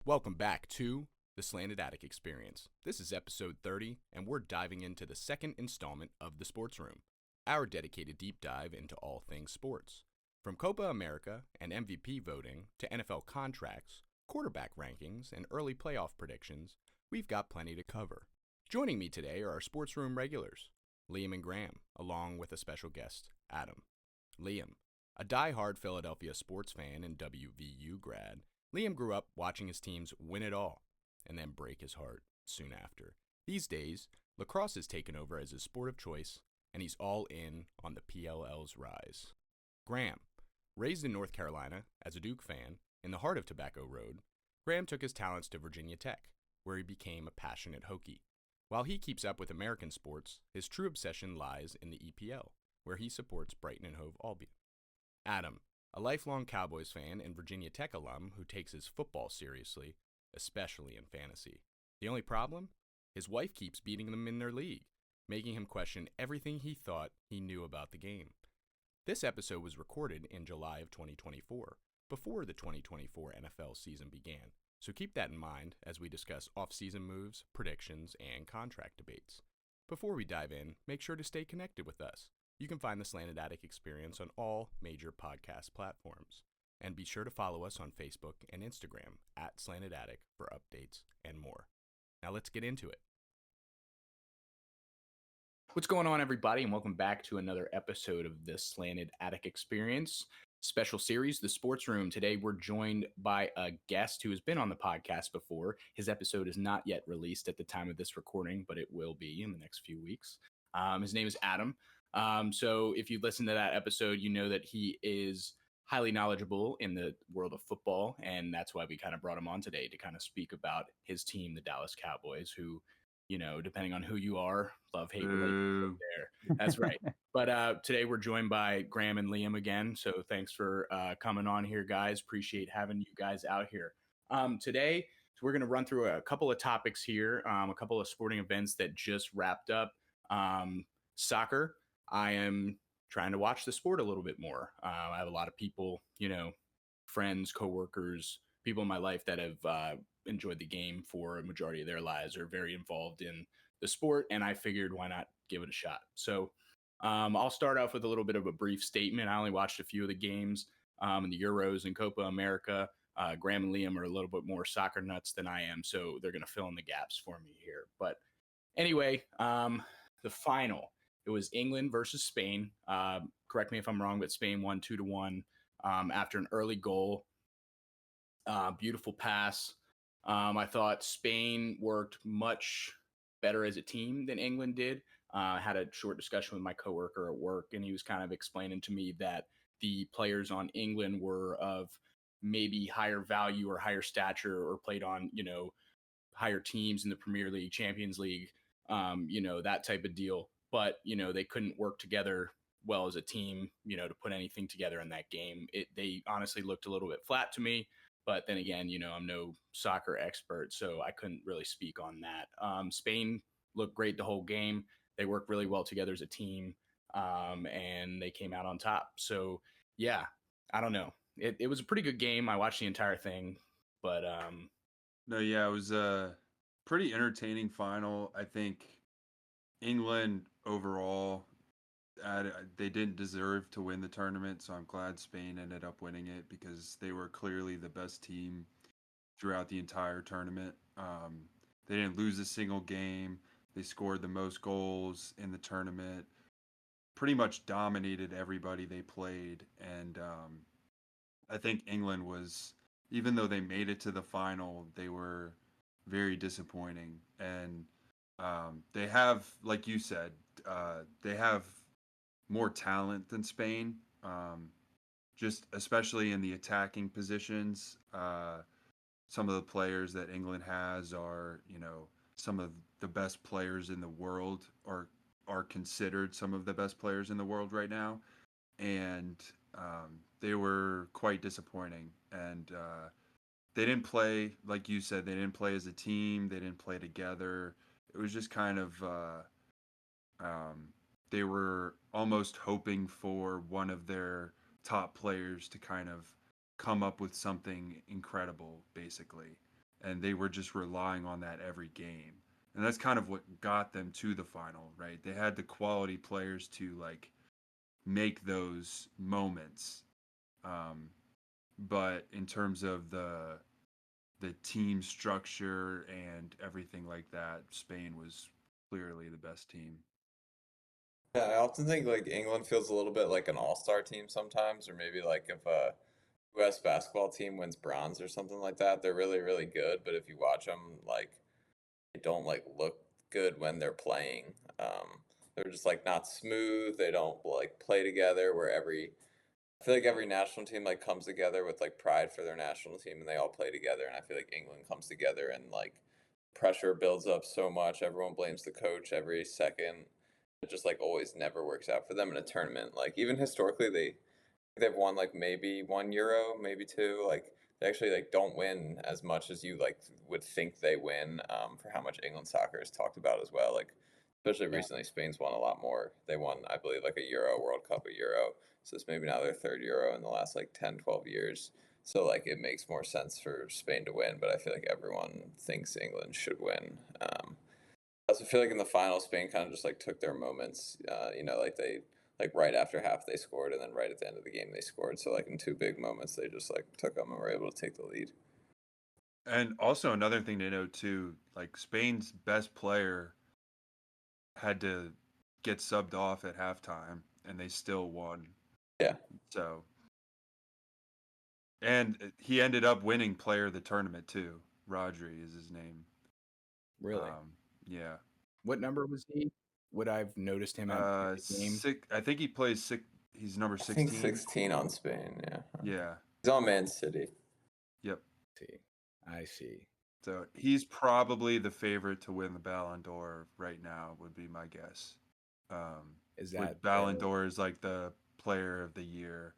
Welcome back to the Slanted Attic Experience. This is episode 30, and we're diving into the second installment of the Sports Room, our dedicated deep dive into all things sports. From Copa America and MVP voting to NFL contracts, quarterback rankings, and early playoff predictions, we've got plenty to cover. Joining me today are our Sports Room regulars, Liam and Graham, along with a special guest, Adam. Liam, a die-hard Philadelphia sports fan and WVU grad, Liam grew up watching his teams win it all and then break his heart soon after. These days, lacrosse has taken over as his sport of choice, and he's all in on the PLL's rise. Graham, raised in North Carolina as a Duke fan in the heart of Tobacco Road, Graham took his talents to Virginia Tech, where he became a passionate Hokie. While he keeps up with American sports, his true obsession lies in the EPL, where he supports Brighton Hove Albion. Adam, a lifelong Cowboys fan and Virginia Tech alum who takes his football seriously, especially in fantasy. The only problem? His wife keeps beating them in their league, making him question everything he thought he knew about the game. This episode was recorded in July of 2024, before the 2024 NFL season began, so keep that in mind as we discuss off-season moves, predictions, and contract debates. Before we dive in, make sure to stay connected with us. You can find the Slanted Attic Experience on all major podcast platforms. And be sure to follow us on Facebook and Instagram at Slanted Attic for updates and more. Now let's get into it. What's going on, everybody, and welcome back to another episode of the Slanted Attic Experience special series, The Sports Room. Today, we're joined by a guest who has been on the podcast before. His episode is not yet released at the time of this recording, but it will be in the next few weeks. His name is Adam. So if you listen to that episode, you know that he is highly knowledgeable in the world of football, and that's why we kind of brought him on today to kind of speak about his team, the Dallas Cowboys, who, you know, depending on who you are, love-hate relationship there. That's right. But today we're joined by Graham and Liam again, so thanks for coming on here, guys. Appreciate having you guys out here. Today, so we're going to run through a couple of topics here, a couple of sporting events that just wrapped up. Soccer. I am trying to watch the sport a little bit more. I have a lot of people, you know, friends, coworkers, people in my life that have enjoyed the game for a majority of their lives, are very involved in the sport, and I figured why not give it a shot. So I'll start off with a little bit of a brief statement. I only watched a few of the games in the Euros and Copa America. Graham and Liam are a little bit more soccer nuts than I am, so they're going to fill in the gaps for me here. But anyway, the final. It was England versus Spain. Correct me if I'm wrong, but Spain won 2-1 after an early goal. Beautiful pass. I thought Spain worked much better as a team than England did. I had a short discussion with my coworker at work, and he was kind of explaining to me that the players on England were of maybe higher value or higher stature, or played on, you know, higher teams in the Premier League, Champions League, you know, that type of deal. But, you know, they couldn't work together well as a team, you know, to put anything together in that game. They honestly looked a little bit flat to me. But then again, you know, I'm no soccer expert, so I couldn't really speak on that. Spain looked great the whole game. They worked really well together as a team, and they came out on top. So, yeah, I don't know. It was a pretty good game. I watched the entire thing. But No, yeah, it was a pretty entertaining final. I think England overall, they didn't deserve to win the tournament, so I'm glad Spain ended up winning it because they were clearly the best team throughout the entire tournament. They didn't lose a single game. They scored the most goals in the tournament, pretty much dominated everybody they played. And I think England was, even though they made it to the final, they were very disappointing. And they have, like you said, they have more talent than Spain, just especially in the attacking positions. Some of the players that England has are, you know, some of the best players in the world, or are considered some of the best players in the world right now. And they were quite disappointing. And they didn't play, like you said, they didn't play as a team. They didn't play together. It was just kind of, they were almost hoping for one of their top players to kind of come up with something incredible, basically. and they were just relying on that every game. And that's kind of what got them to the final, right? They had the quality players to like make those moments. But in terms of the team structure and everything like that, Spain was clearly the best team. Yeah, I often think like England feels a little bit like an all-star team sometimes, or maybe like if a U.S. basketball team wins bronze or something like that, they're really, really good. But if you watch them, like they don't like look good when they're playing. They're just like not smooth. They don't like play together. I feel like every national team like comes together with like pride for their national team, and they all play together. And I feel like England comes together and like pressure builds up so much. Everyone blames the coach every second. It just like always never works out for them in a tournament. Like even historically, they've won like maybe 1 Euro, maybe two. Like they actually like don't win as much as you like would think they win. For how much England soccer is talked about as well. Like especially Yeah. recently, Spain's won a lot more. They won, I believe, like a Euro, World Cup, a Euro. So it's maybe now their third Euro in the last like 10, 12 years. So like it makes more sense for Spain to win, but I feel like everyone thinks England should win. I also feel like in the final, Spain kind of just like took their moments. Like they like right after half they scored, and then right at the end of the game they scored. So like in two big moments, they just like took them and were able to take the lead. And also another thing to note too, like Spain's best player had to get subbed off at halftime, and they still won. Yeah. So, and he ended up winning player of the tournament too. Rodri is his name. Really? Yeah. What number was he? Would I've noticed him at the game? I think he plays six. He's number I think 16. 16 on Spain. Yeah. Yeah. He's on Man City. Yep. I see. So he's probably the favorite to win the Ballon d'Or right now. Would be my guess. Is With that Ballon d'Or is like the player of the year.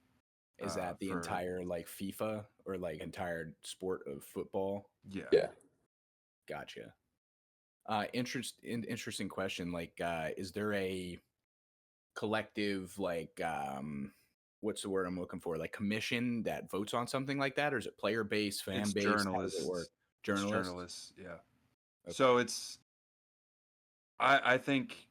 is that the for entire like FIFA or like entire sport of football? yeah. Yeah. Gotcha. Interesting question. Like, is there a collective like what's the word I'm looking for? Like commission that votes on something like that, or is it player base, fan It's base? How does it work? journalists. It's journalists. Yeah. Okay. So it's I think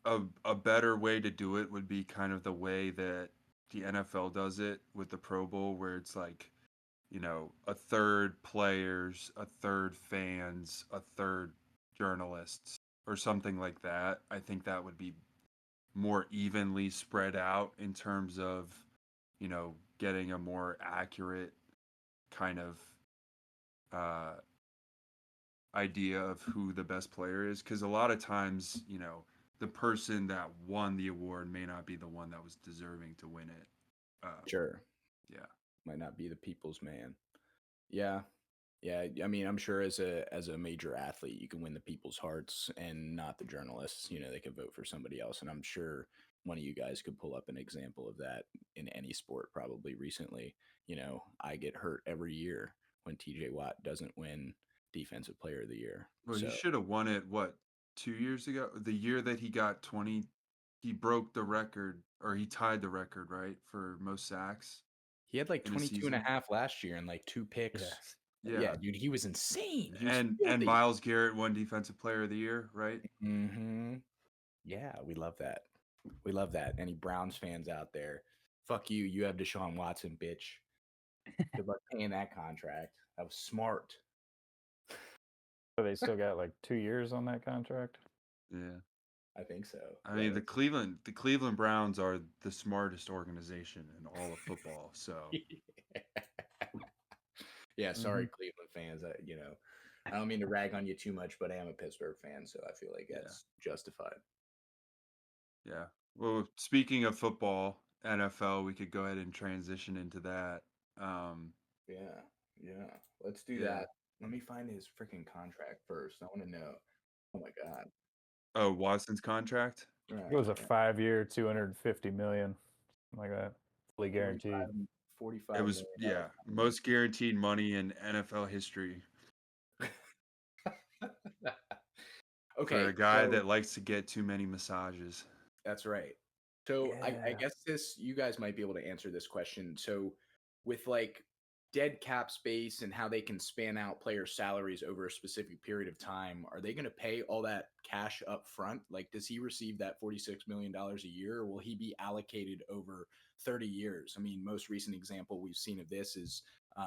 a better way to do it would be kind of the way that the NFL does it with the Pro Bowl, where it's like, a third players, a third fans, a third journalists, or something like that. I think that would be more evenly spread out in terms of, getting a more accurate kind of uh, idea of who the best player is. Because a lot of times, the person that won the award may not be the one that was deserving to win it. Sure. Yeah. Might not be the people's man. Yeah. Yeah, I mean, I'm sure as a major athlete, you can win the people's hearts and not the journalists. They can vote for somebody else, and I'm sure one of you guys could pull up an example of that in any sport probably recently. I get hurt every year when TJ Watt doesn't win Defensive Player of the Year. Well, So he should have won it, what, 2 years ago? The year that he got 20, he broke the record, or he tied the record, right, for most sacks he had like in a 22 and a season. half last year and like 2 picks. Yeah. Yeah, dude, he was insane. He was And filthy. Miles Garrett won Defensive Player of the Year, right? Mm-hmm. Yeah, we love that. We love that. Any Browns fans out there, fuck you. You have Deshaun Watson, bitch. Good luck paying that contract. That was smart. So they still got like 2 years on that contract. Yeah. I think so. I mean, the Cleveland Browns are the smartest organization in all of football. So Yeah, sorry, Cleveland fans. I don't mean to rag on you too much, but I am a Pittsburgh fan, so I feel like that's justified. yeah. Well, speaking of football, NFL, we could go ahead and transition into that. Yeah. Let's do that. Let me find his freaking contract first. I want to know. Oh my god. Oh, Watson's contract? Right. It was a 5-year, 250 million, something like that, fully guaranteed. 45 It was million. most guaranteed money in NFL history. Okay, for a guy so that likes to get too many massages. that's right. So I Yeah. guess you guys might be able to answer this question. So with like dead cap space and how they can span out player salaries over a specific period of time, are they going to pay all that cash up front? Like, does he receive that $46 million a year, or will he be allocated over 30 years? I mean, most recent example we've seen of this is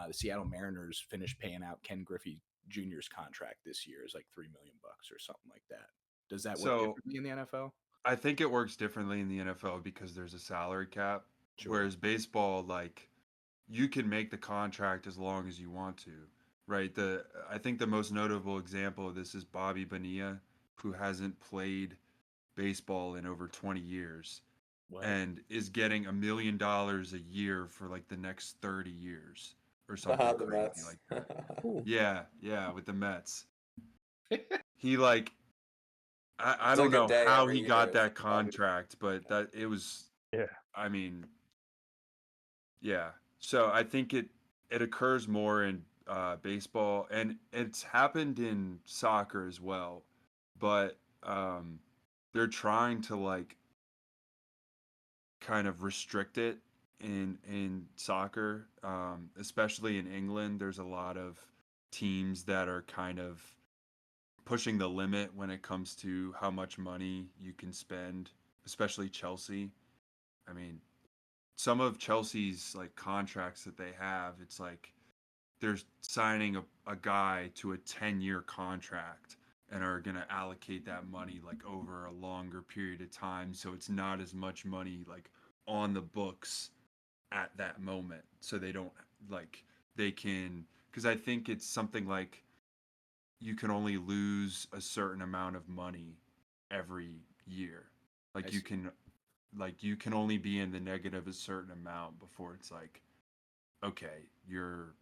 the Seattle Mariners finished paying out Ken Griffey Jr.'s contract this year is like $3 million or something like that. Does that work So differently in the NFL? I think it works differently in the NFL because there's a salary cap, Sure. whereas baseball, like, you can make the contract as long as you want to, right? I think the most notable example of this is Bobby Bonilla, who hasn't played baseball in over 20 years What? and is getting $1 million a year for like the next 30 years or something The crazy Mets. like that. Yeah, with the Mets. He like I It's don't like a know day how every he year got for that Bobby. contract, but that it was Yeah. I mean, yeah. So I think it occurs more in baseball, and it's happened in soccer as well, but they're trying to like kind of restrict it in soccer, especially in England. There's a lot of teams that are kind of pushing the limit when it comes to how much money you can spend, especially Chelsea. I mean, some of Chelsea's like contracts that they have, it's like they're signing a guy to a 10-year contract and are going to allocate that money like over a longer period of time, so it's not as much money like on the books at that moment, so they don't like they can, because I think it's something like you can only lose a certain amount of money every year. I see. You can only be in the negative a certain amount before it's like, okay, you're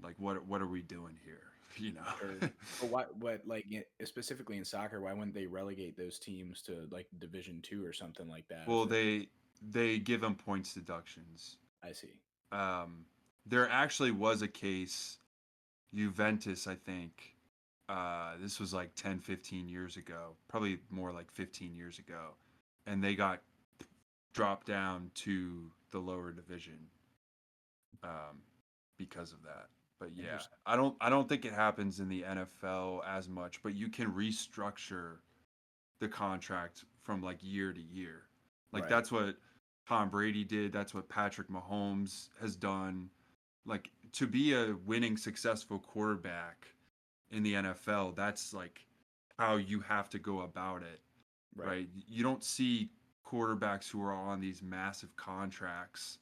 like, what are we doing here? You know. Or what like specifically in soccer, why wouldn't they relegate those teams to like Division 2 or something like that? Well, they give them points deductions. I see. There actually was a case, Juventus, I think. This was like 10, 15 years ago, probably more like 15 years ago, and they got dropped down to the lower division because of that. But yeah, I don't think it happens in the NFL as much, but you can restructure the contract from like year to year. Like Right. that's what Tom Brady did, that's what Patrick Mahomes has done. Like to be a winning successful quarterback in the NFL, that's like how you have to go about it, right? You don't see quarterbacks who are on these massive contracts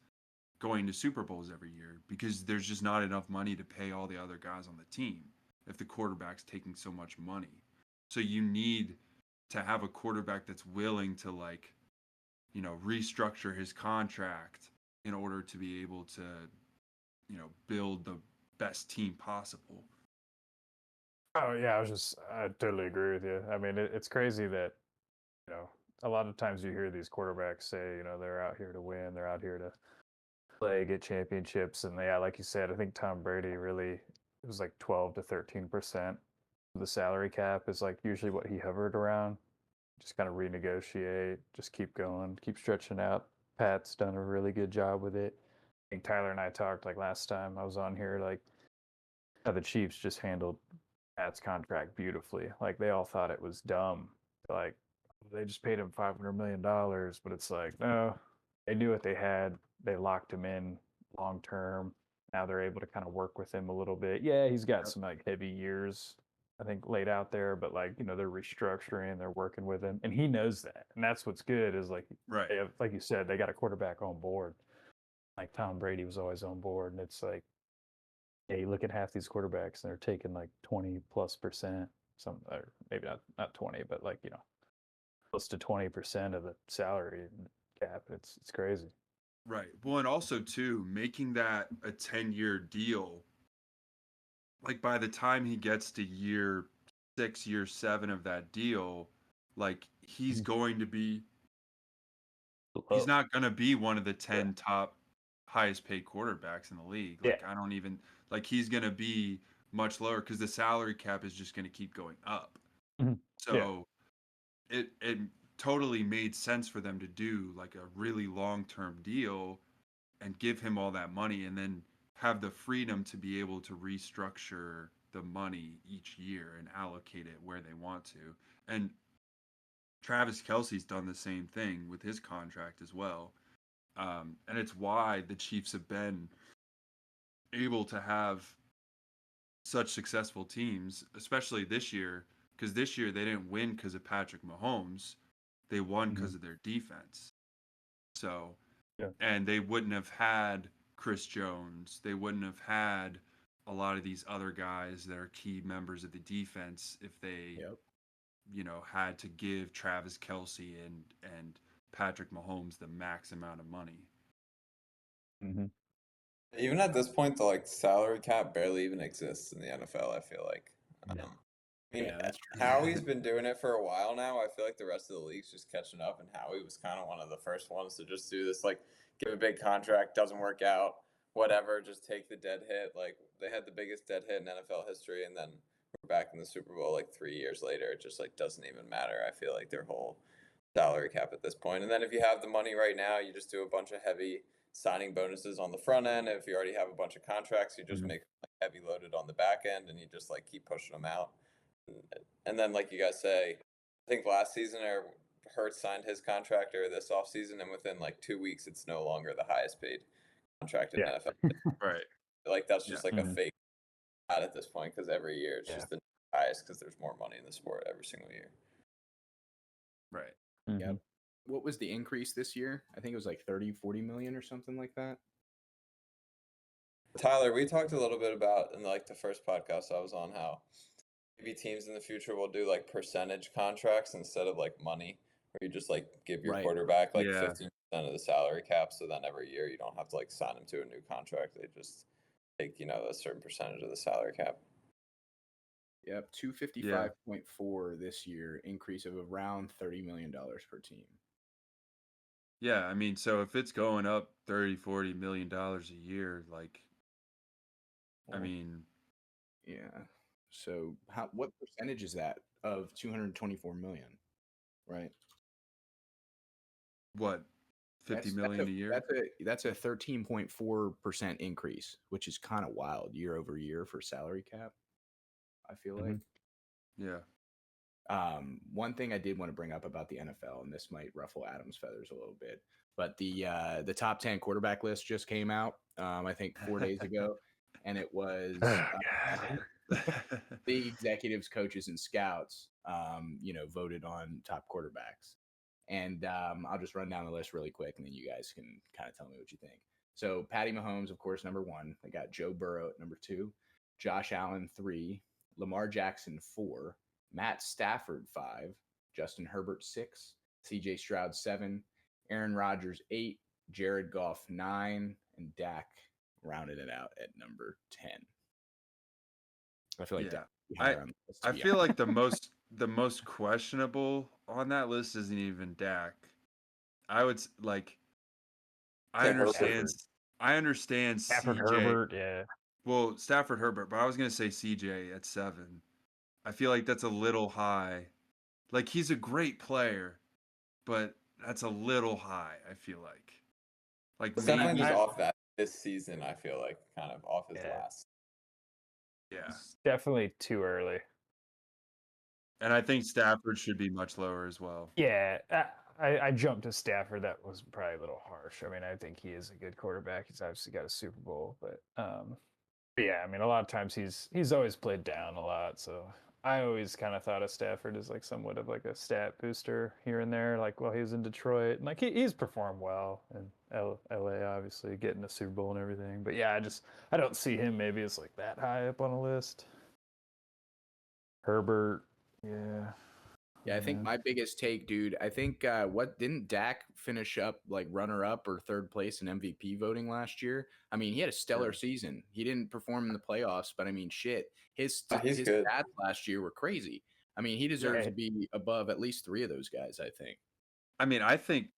going to Super Bowls every year because there's just not enough money to pay all the other guys on the team if the quarterback's taking so much money. So you need to have a quarterback that's willing to like, restructure his contract in order to be able to, build the best team possible. Oh yeah, I totally agree with you. I mean, it's crazy that a lot of times you hear these quarterbacks say, they're out here to win, they're out here to play, get championships, and yeah, like you said, I think Tom Brady really it was like 12 to 13% of the salary cap is like usually what he hovered around. Just kind of renegotiate, just keep going, keep stretching out. Pat's done a really good job with it. I think Tyler and I talked like last time I was on here, like how the Chiefs just handled Pat's contract beautifully. Like they all thought it was dumb. Like they just paid him $500 million, but it's like no, they knew what they had. They locked him in long term. Now they're able to kind of work with him a little bit. Yeah, he's got some like heavy years, I think, laid out there, but like they're restructuring, they're working with him, and he knows that, and that's what's good is like Right. they have, like you said, they got a quarterback on board. Like Tom Brady was always on board, and it's like yeah, you look at half these quarterbacks and they're taking like 20+%, some or maybe not 20, but like close to 20% of the salary cap. It's crazy. Right. Well, and also too, making that a 10-year deal, like by the time he gets to year 6, year 7 of that deal, like he's going to be he's not going to be one of the 10 top highest paid quarterbacks in the league. Yeah. Like I don't even like he's going to be much lower because the salary cap is just going to keep going up. Mhm. So it totally made sense for them to do like a really long-term deal and give him all that money and then have the freedom to be able to restructure the money each year and allocate it where they want to. And Travis Kelce's done the same thing with his contract as well. And it's why the Chiefs have been able to have such successful teams, especially this year, because this year they didn't win because of Patrick Mahomes. They won because of their defense. So, and they wouldn't have had Chris Jones. They wouldn't have had a lot of these other guys that are key members of the defense if they, had to give Travis Kelce and Patrick Mahomes the max amount of money. Mm-hmm. Even at this point, the salary cap barely even exists in the NFL. I feel like. That's true. Howie's been doing it for a while now. I feel like the rest of the league's just catching up, and Howie was kind of one of the first ones to just do this, give a big contract, doesn't work out, whatever, just take the dead hit. They had the biggest dead hit in NFL history, and then we're back in the Super Bowl 3 years later. It just doesn't even matter. I feel like their whole salary cap at this point. And then if you have the money right now, you just do a bunch of heavy signing bonuses on the front end. If you already have a bunch of contracts, you just make heavy loaded on the back end, and you just keep pushing them out. And then, like you guys say, I think last season Hurts signed his contract or this offseason, and within 2 weeks, it's no longer the highest paid contract in NFL. Right. That's just a fake at this point, because every year it's just the highest because there's more money in the sport every single year. Right. Yep. What was the increase this year? I think it was 30-40 million or something like that. Tyler, we talked a little bit about in the first podcast I was on how maybe teams in the future will do percentage contracts instead of money, where you just give your quarterback 15% of the salary cap, so then every year you don't have to sign him to a new contract. They just take a certain percentage of the salary cap. Yep, 255.4 this year, increase of around $30 million per team. Yeah, I mean, so if it's going up $30-40 million a year, yeah. So what percentage is that of 224 million, right? What, 50 million a year? That's a 13.4% increase, which is kind of wild year over year for salary cap, I feel like. Yeah. One thing I did want to bring up about the NFL, and this might ruffle Adam's feathers a little bit, but the top 10 quarterback list just came out, I think 4 days ago, and it was the executives, coaches, and scouts, voted on top quarterbacks. And I'll just run down the list really quick, and then you guys can kind of tell me what you think. So Patty Mahomes, of course, number 1. They got Joe Burrow at number 2, Josh Allen 3, Lamar Jackson 4, Matt Stafford 5, Justin Herbert 6, CJ Stroud 7, Aaron Rodgers 8, Jared Goff 9, and Dak rounded it out at number 10. I feel like Dak. I feel like the most questionable on that list isn't even Dak. I would I understand Stafford CJ. Herbert, yeah. Well, Stafford Herbert, but I was gonna say CJ at 7. I feel like that's a little high. He's a great player, but that's a little high. I feel like it's definitely just off that this season. I feel like kind of off his last. Yeah, it's definitely too early. And I think Stafford should be much lower as well. Yeah, I jumped to Stafford. That was probably a little harsh. I mean, I think he is a good quarterback. He's obviously got a Super Bowl, but yeah, I mean, a lot of times he's always played down a lot. So I always kind of thought of Stafford as somewhat of a stat booster here and there. While he was in Detroit, and he's performed well in LA, obviously getting a Super Bowl and everything. But yeah, I don't see him maybe as that high up on a list. Herbert, yeah. Yeah, I think my biggest take, dude, I think what didn't Dak finish up runner up or third place in MVP voting last year? I mean, he had a stellar season. He didn't perform in the playoffs, but I mean, shit, his stats last year were crazy. I mean, he deserves to be above at least 3 of those guys, I think. I mean, I think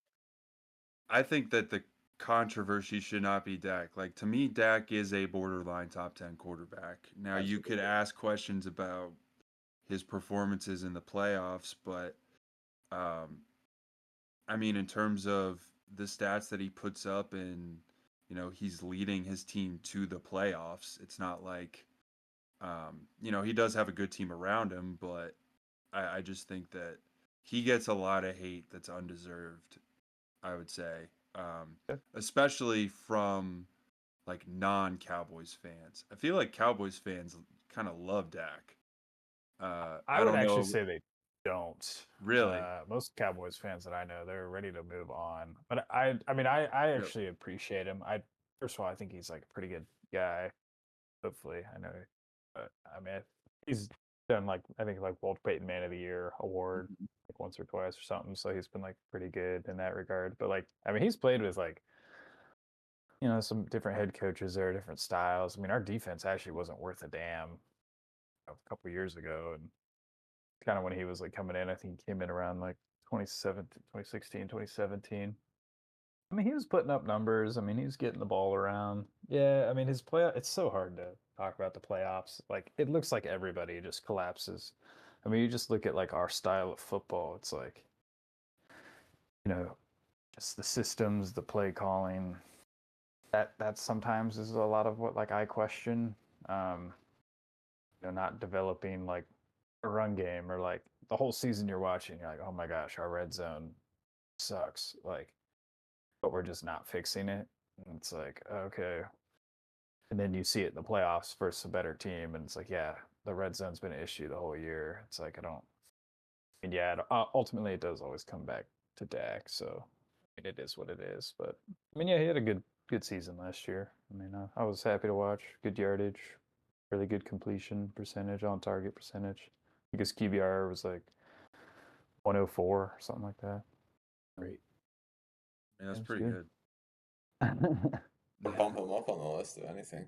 that the controversy should not be Dak. To me, Dak is a borderline top 10 quarterback. Now, you could ask questions about his performances in the playoffs, but I mean, in terms of the stats that he puts up in he's leading his team to the playoffs. It's not like, he does have a good team around him, but I just think that he gets a lot of hate that's undeserved, I would say, Yeah. especially from like non-Cowboys fans. I feel like Cowboys fans kind of love Dak. I I would don't actually know, say they don't. really. Most Cowboys fans that I know, they're ready to move on. But I Yep. actually appreciate him. First of all, I think he's like a pretty good guy. Hopefully, I know. But I mean, he's done like I think like Walter Payton Man of the Year award Mhm. like once or twice or something. So he's been like pretty good in that regard. But like, I mean, he's played with like some different head coaches there, different styles. I mean, our defense actually wasn't worth a damn a couple years ago, and kind of when he was like coming in, I think he came in around like 2016, 2017. I mean, he was putting up numbers. I mean, he was getting the ball around. Yeah, I mean, it's so hard to talk about the playoffs. Like, it looks like everybody just collapses. I mean, you just look at like our style of football. It's like, you know, just the systems, the play calling. That sometimes is a lot of what like I question. Um, not developing like a run game or like the whole season you're watching, you're like, oh my gosh, our red zone sucks. Like, but we're just not fixing it. And it's like, okay. And then you see it in the playoffs versus a better team, and it's like, yeah, the red zone's been an issue the whole year. It's like I don't. And yeah, ultimately it does always come back to Dak. So I mean, it is what it is. But I mean, yeah, he had a good season last year. I mean, I was happy to watch. Good yardage, really good completion percentage, on target percentage. Because QBR was like 104, something like that. Great. Yeah, that's It's pretty good. good. Or bump him up on the list, if anything.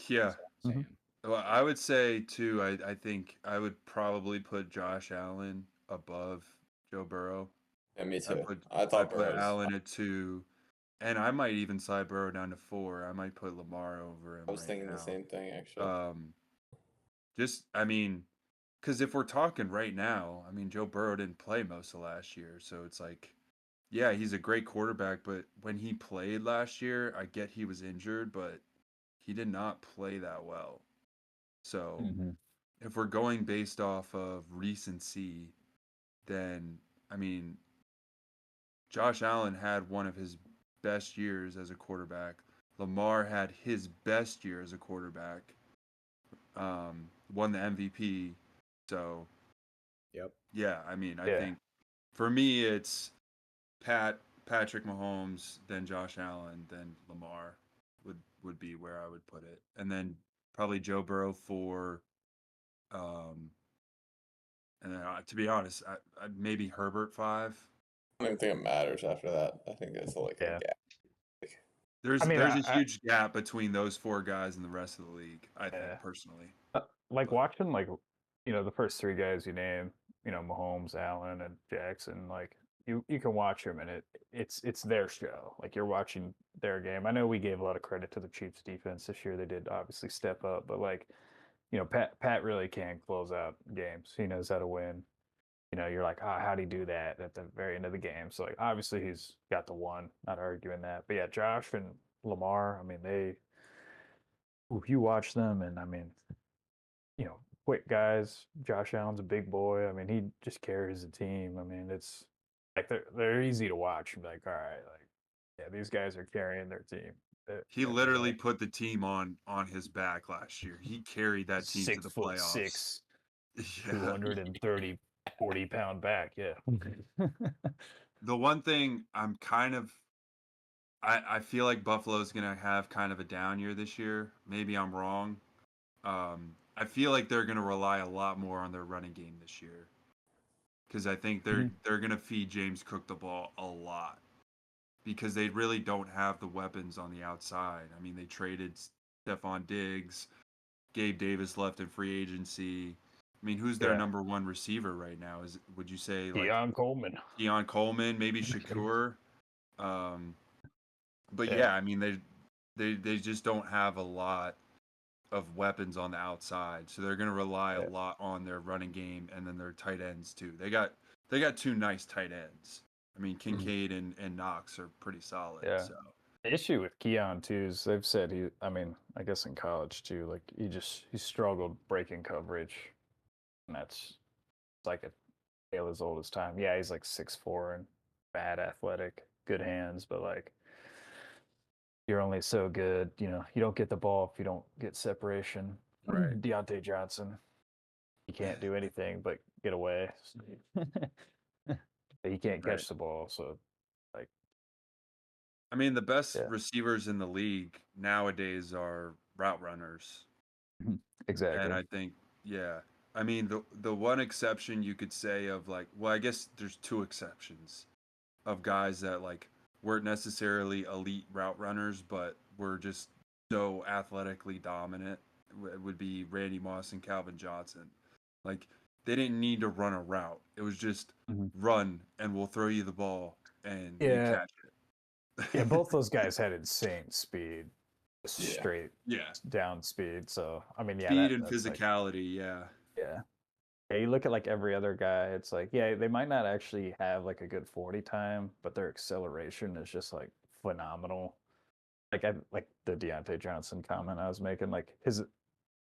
Yeah. That's what I'm saying. Well, I would say too. I think I would probably put Josh Allen above Joe Burrow. Yeah, me I too. put I I thought put Burrow's. Allen at 2, and I might even slide Burrow down to 4. I might put Lamar over him I was right thinking the now. same thing, actually. Just I mean, because if we're talking right now, I mean Joe Burrow didn't play most of last year, so it's like, yeah, he's a great quarterback, but when he played last year, I get he was injured, but he did not play that well. So Mm-hmm. if we're going based off of recency, then I mean, Josh Allen had one of his best years as a quarterback. Lamar had his best year as a quarterback. Won the MVP. So Yep. yeah, I mean, I Yeah. think for me it's Patrick Mahomes, then Josh Allen, then Lamar would be where I would put it, and then probably Joe Burrow for, um, and then to be honest, I maybe Herbert 5. I don't even think it matters after that. I think it's like a Yeah. gap. I mean, There's a huge gap between those 4 guys and the rest of the league, I think yeah. personally. Like But watching like the first three guys you name, Mahomes, Allen, and Jackson. Like you can watch them and it's their show. Like you're watching their game. I know we gave a lot of credit to the Chiefs defense this year. They did obviously step up, but like Pat really can close out games. He knows how to win. You're like, how'd he do that at the very end of the game? So like obviously he's got the one. Not arguing that, but yeah, Josh and Lamar. I mean you watch them and I mean quick guys. Josh Allen's a big boy. I mean, he just carries the team. I mean, it's like they're easy to watch and be like, all right, like yeah, these guys are carrying their team he every literally night. put the team on his back last year. He carried that team to Six the foot playoffs. six, Yeah. 230, 40-pound back. Yeah. The one thing I'm kind of I feel like Buffalo's gonna have kind of a down year this year. Maybe I'm wrong. I feel like they're gonna rely a lot more on their running game this year because I think Mhm. they're gonna feed James Cook the ball a lot because they really don't have the weapons on the outside. I mean, they traded Stephon Diggs, Gabe Davis left in free agency. I mean, who's their Yeah. number one receiver right now? Would you say like Deion Coleman. Keon Coleman, maybe Shakur? Um, but Yeah. yeah, I mean they just don't have a lot of weapons on the outside, so they're going to rely a Yeah. lot on their running game and then their tight ends too. They got 2 nice tight ends. I mean, Kincaid and Knox are pretty solid. Yeah. So The issue with Keon too is they've said I guess in college too, like he struggled breaking coverage, and that's like a tale as old as time. Yeah, he's like 6'4" and bad athletic, good hands, but like you're only so good. You don't get the ball if you don't get separation. Right. Deontay Johnson, he can't do anything but get away. He can't Right. catch the ball, so like I mean, the best yeah, receivers in the league nowadays are route runners. And exactly. I think, yeah. I mean, the one exception you could say of like, well, I guess there's two exceptions of guys that like weren't necessarily elite route runners, but were just so athletically dominant. Would be Randy Moss and Calvin Johnson. Like they didn't need to run a route. It was just Mhm. run and we'll throw you the ball and you Yeah, catch yeah. it. Both those guys had insane speed, Yeah. straight Yeah. down speed. So I mean, yeah, Speed and that's like physicality, yeah. yeah. Yeah, you look at like every other guy, it's like, yeah, they might not actually have like a good 40 time, but their acceleration is just like phenomenal. Like the Deontay Johnson comment I was making, like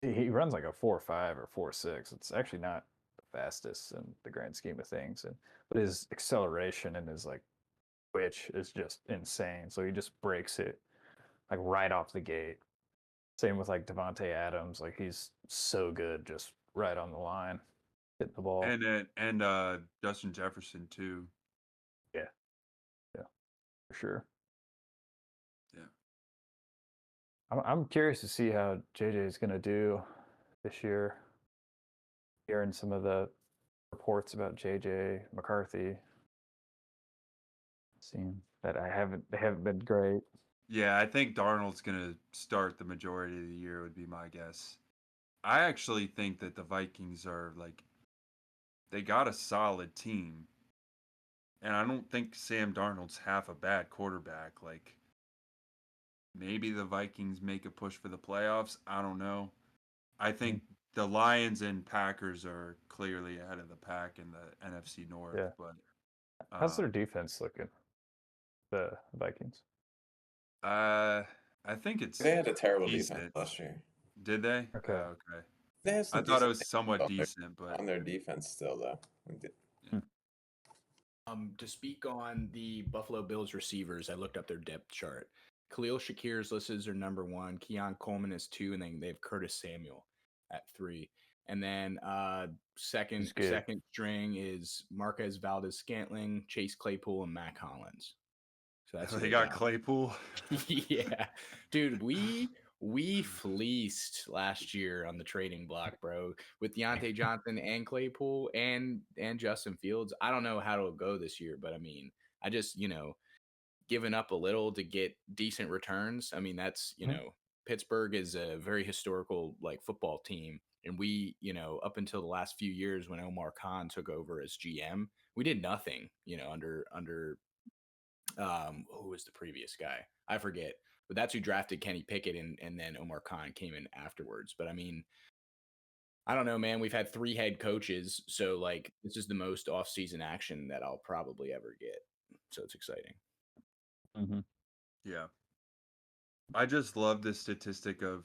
he runs like a 4.5 or 4.6. It's actually not the fastest in the grand scheme of things. But his acceleration and his like twitch is just insane. So he just breaks it like right off the gate. Same with like Devontae Adams, like he's so good just right on the line, hitting the ball. And Justin Jefferson too. Yeah, yeah, for sure. Yeah. I'm curious to see how JJ is going to do this year. Hearing some of the reports about JJ McCarthy, seeing that they haven't been great. Yeah, I think Darnold's gonna start the majority of the year would be my guess. I actually think that the Vikings are like they got a solid team. And I don't think Sam Darnold's half a bad quarterback. Like maybe the Vikings make a push for the playoffs. I don't know. I think the Lions and Packers are clearly ahead of the pack in the NFC North, Yeah. but How's their um, defense looking? The Vikings. uh, I think it's They had a terrible defense decent. last year. Did they? Okay. Okay. They have I some thought it decent was things somewhat decent, but on their defense still, though. Hmm. To speak on the Buffalo Bills receivers, I looked up their depth chart. Khalil Shakir is listed as their number one. Keon Coleman is two, and then they have Curtis Samuel at three. And then second He's good. string is Marquez Valdez Scantling, Chase Claypool, and Mac Hollins. So that's who they they got got. Claypool. Yeah, dude, we fleeced last year on the trading block, bro, with Deontay Johnson and Claypool and Justin Fields. I don't know how it'll go this year, but I mean, I just given up a little to get decent returns. I mean, that's Pittsburgh is a very historical like football team, and we up until the last few years when Omar Khan took over as GM, we did nothing. Under who was the previous guy? I forget, but that's who drafted Kenny Pickett, and then Omar Khan came in afterwards. But I mean, I don't know, man. We've had 3 head coaches, so like this is the most off-season action that I'll probably ever get. So it's exciting. Mm-hmm. Yeah. I just love this statistic of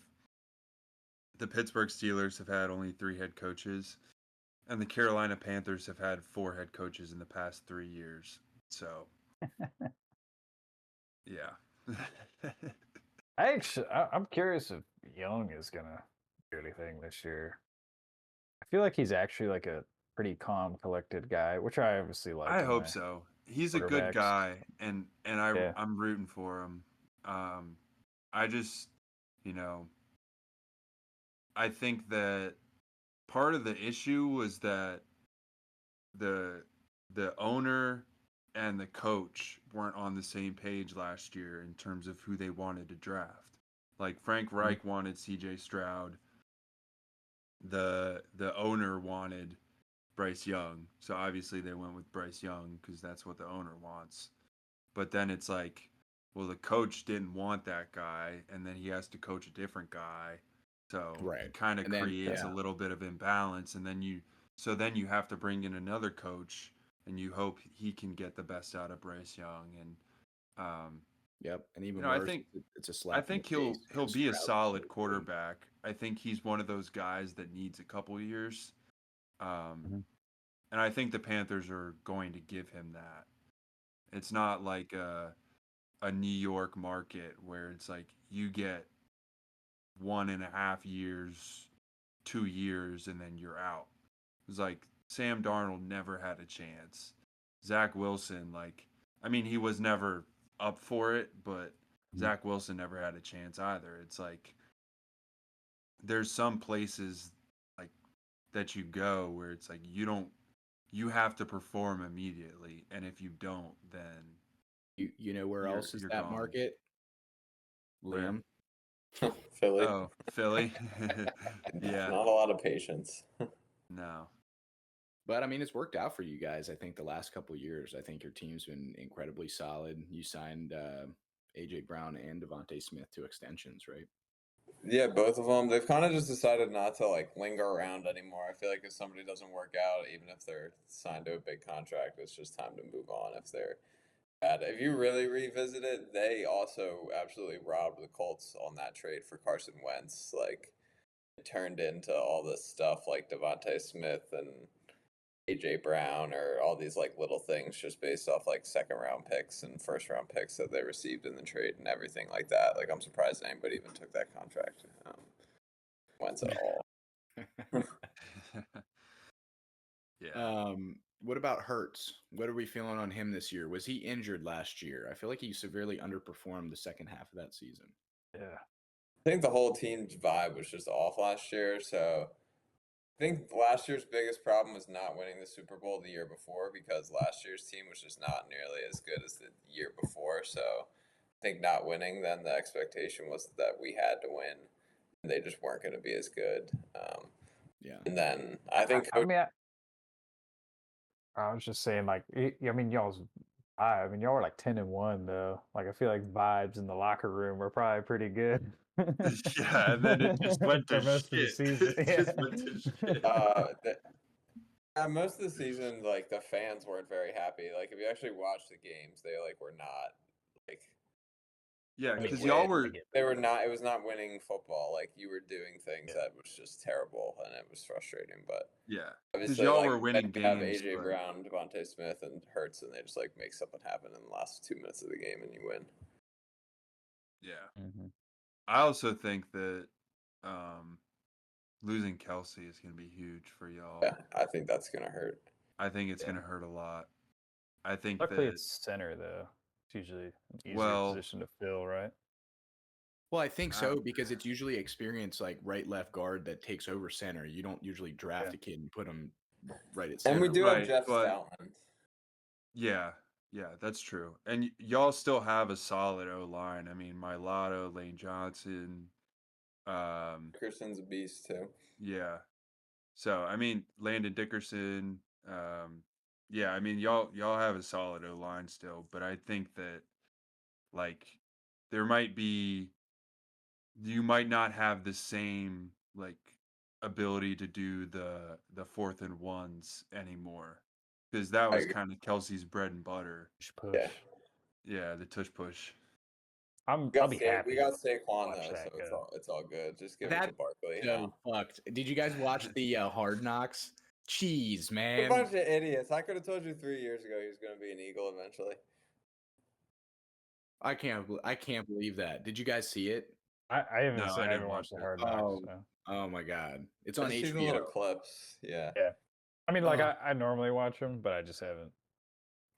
the Pittsburgh Steelers have had only 3 head coaches, and the Carolina Panthers have had 4 head coaches in the past 3 years. So, yeah. I'm curious if Young is gonna do anything this year. I feel like he's actually like a pretty calm, collected guy, which I obviously like I in hope my so. He's a good quarterbacks. guy, and Yeah. I'm rooting for him. Um, I just, you know, I think that part of the issue was that the the owner and the coach weren't on the same page last year in terms of who they wanted to draft. Like Frank Reich wanted C.J. Stroud. The owner wanted Bryce Young, so obviously they went with Bryce Young because that's what the owner wants. But then it's like, well, the coach didn't want that guy, and then he has to coach a different guy, so Right. it kind of And then creates a little bit of imbalance. And then you have to bring in another coach, and you hope he can get the best out of Bryce Young. And Yep, and even I worse, think it's a I slap in think the he'll face. he'll because be a Stroud's solid so good. quarterback. I think he's one of those guys that needs a couple years. Mhm. And I think the Panthers are going to give him that. It's not like a New York market where it's like you get 1.5 years, 2 years, and then you're out. It's like Sam Darnold never had a chance. Zach Wilson, I mean, he was never up for it, but Zach Wilson never had a chance either. It's like there's some places like that you go where it's like you have to perform immediately, and if you don't, then You know where else is you're that gone. market, Where? Liam? Philly. Oh, Philly. Yeah. Not a lot of patience. No. But I mean, it's worked out for you guys. I think the last couple of years, I think your team's been incredibly solid. You signed AJ Brown and Devontae Smith to extensions, right? Yeah, both of them. They've kind of just decided not to like linger around anymore. I feel like if somebody doesn't work out, even if they're signed to a big contract, it's just time to move on. If they're bad, if you really revisit it, they also absolutely robbed the Colts on that trade for Carson Wentz. Like it turned into all this stuff like Devontae Smith and AJ Brown or all these like little things just based off like second round picks and first round picks that they received in the trade and everything like that. Like I'm surprised anybody even took that contract. Wentz at all. Yeah. What about Hurts? What are we feeling on him this year? Was he injured last year? I feel like he severely underperformed the second half of that season. Yeah. I think the whole team's vibe was just off last year. So I think last year's biggest problem was not winning the Super Bowl the year before because last year's team was just not nearly as good as the year before. So I think not winning, then the expectation was that we had to win. And they just weren't going to be as good. Yeah. And then I think I mean, I was just saying, like, I mean, I mean, y'all were like 10-1 though. Like, I feel like vibes in the locker room were probably pretty good. Yeah, and then it just went to For most of the shit. season. It Yeah. just went to shit. most of the season, like the fans weren't very happy. Like if you actually watch the games, they like were not like Yeah, I mean, because win. y'all were They were not. It was not winning football. Like you were doing things Yeah. that was just terrible, and it was frustrating. But yeah, because obviously, y'all like were then winning you have games, AJ but Brown, Devontae Smith, and Hurts, and they just like make something happen in the last 2 minutes of the game, and you win. yeah. Mm-hmm. I also think that losing Kelsey is going to be huge for y'all. Yeah, I think that's gonna hurt. I think it's Yeah. going to hurt a lot. I think Luckily, that, it's center though. It's usually an easier well, position to fill, right? Well, I think uh, so because it's usually experienced like right left guard that takes over center. You don't usually draft Yeah. a kid and put him right at And we center. do have right, Jeff but Stoutland. yeah, that's true. And y'all still have a solid O line. I mean, Mylato, Lane Johnson, Christian's a beast too. yeah. So I mean, Landon Dickerson, yeah. I mean, y'all have a solid O line still, but I think that like there might be you might not have the same like ability to do the 4th and 1s anymore because that I was agree. kind of Kelsey's bread and butter. Push. Yeah. Yeah, the tush push. I'll be We happy got to Saquon watch though, so that go. it's all good. Just give it to That's Barkley so now. fucked. Did you guys watch the Hard Knocks? Jeez, A man. bunch of idiots. I could have told you 3 years ago he was going to be an Eagle eventually. I can't believe that. Did you guys see it? I haven't No, seen, I I haven't didn't watch watched the it. Hard Knocks. Oh, So. oh my god, it's I on just seen the HBO. little clips. Yeah. Yeah. I mean, like Oh, I normally watch them, but I just haven't.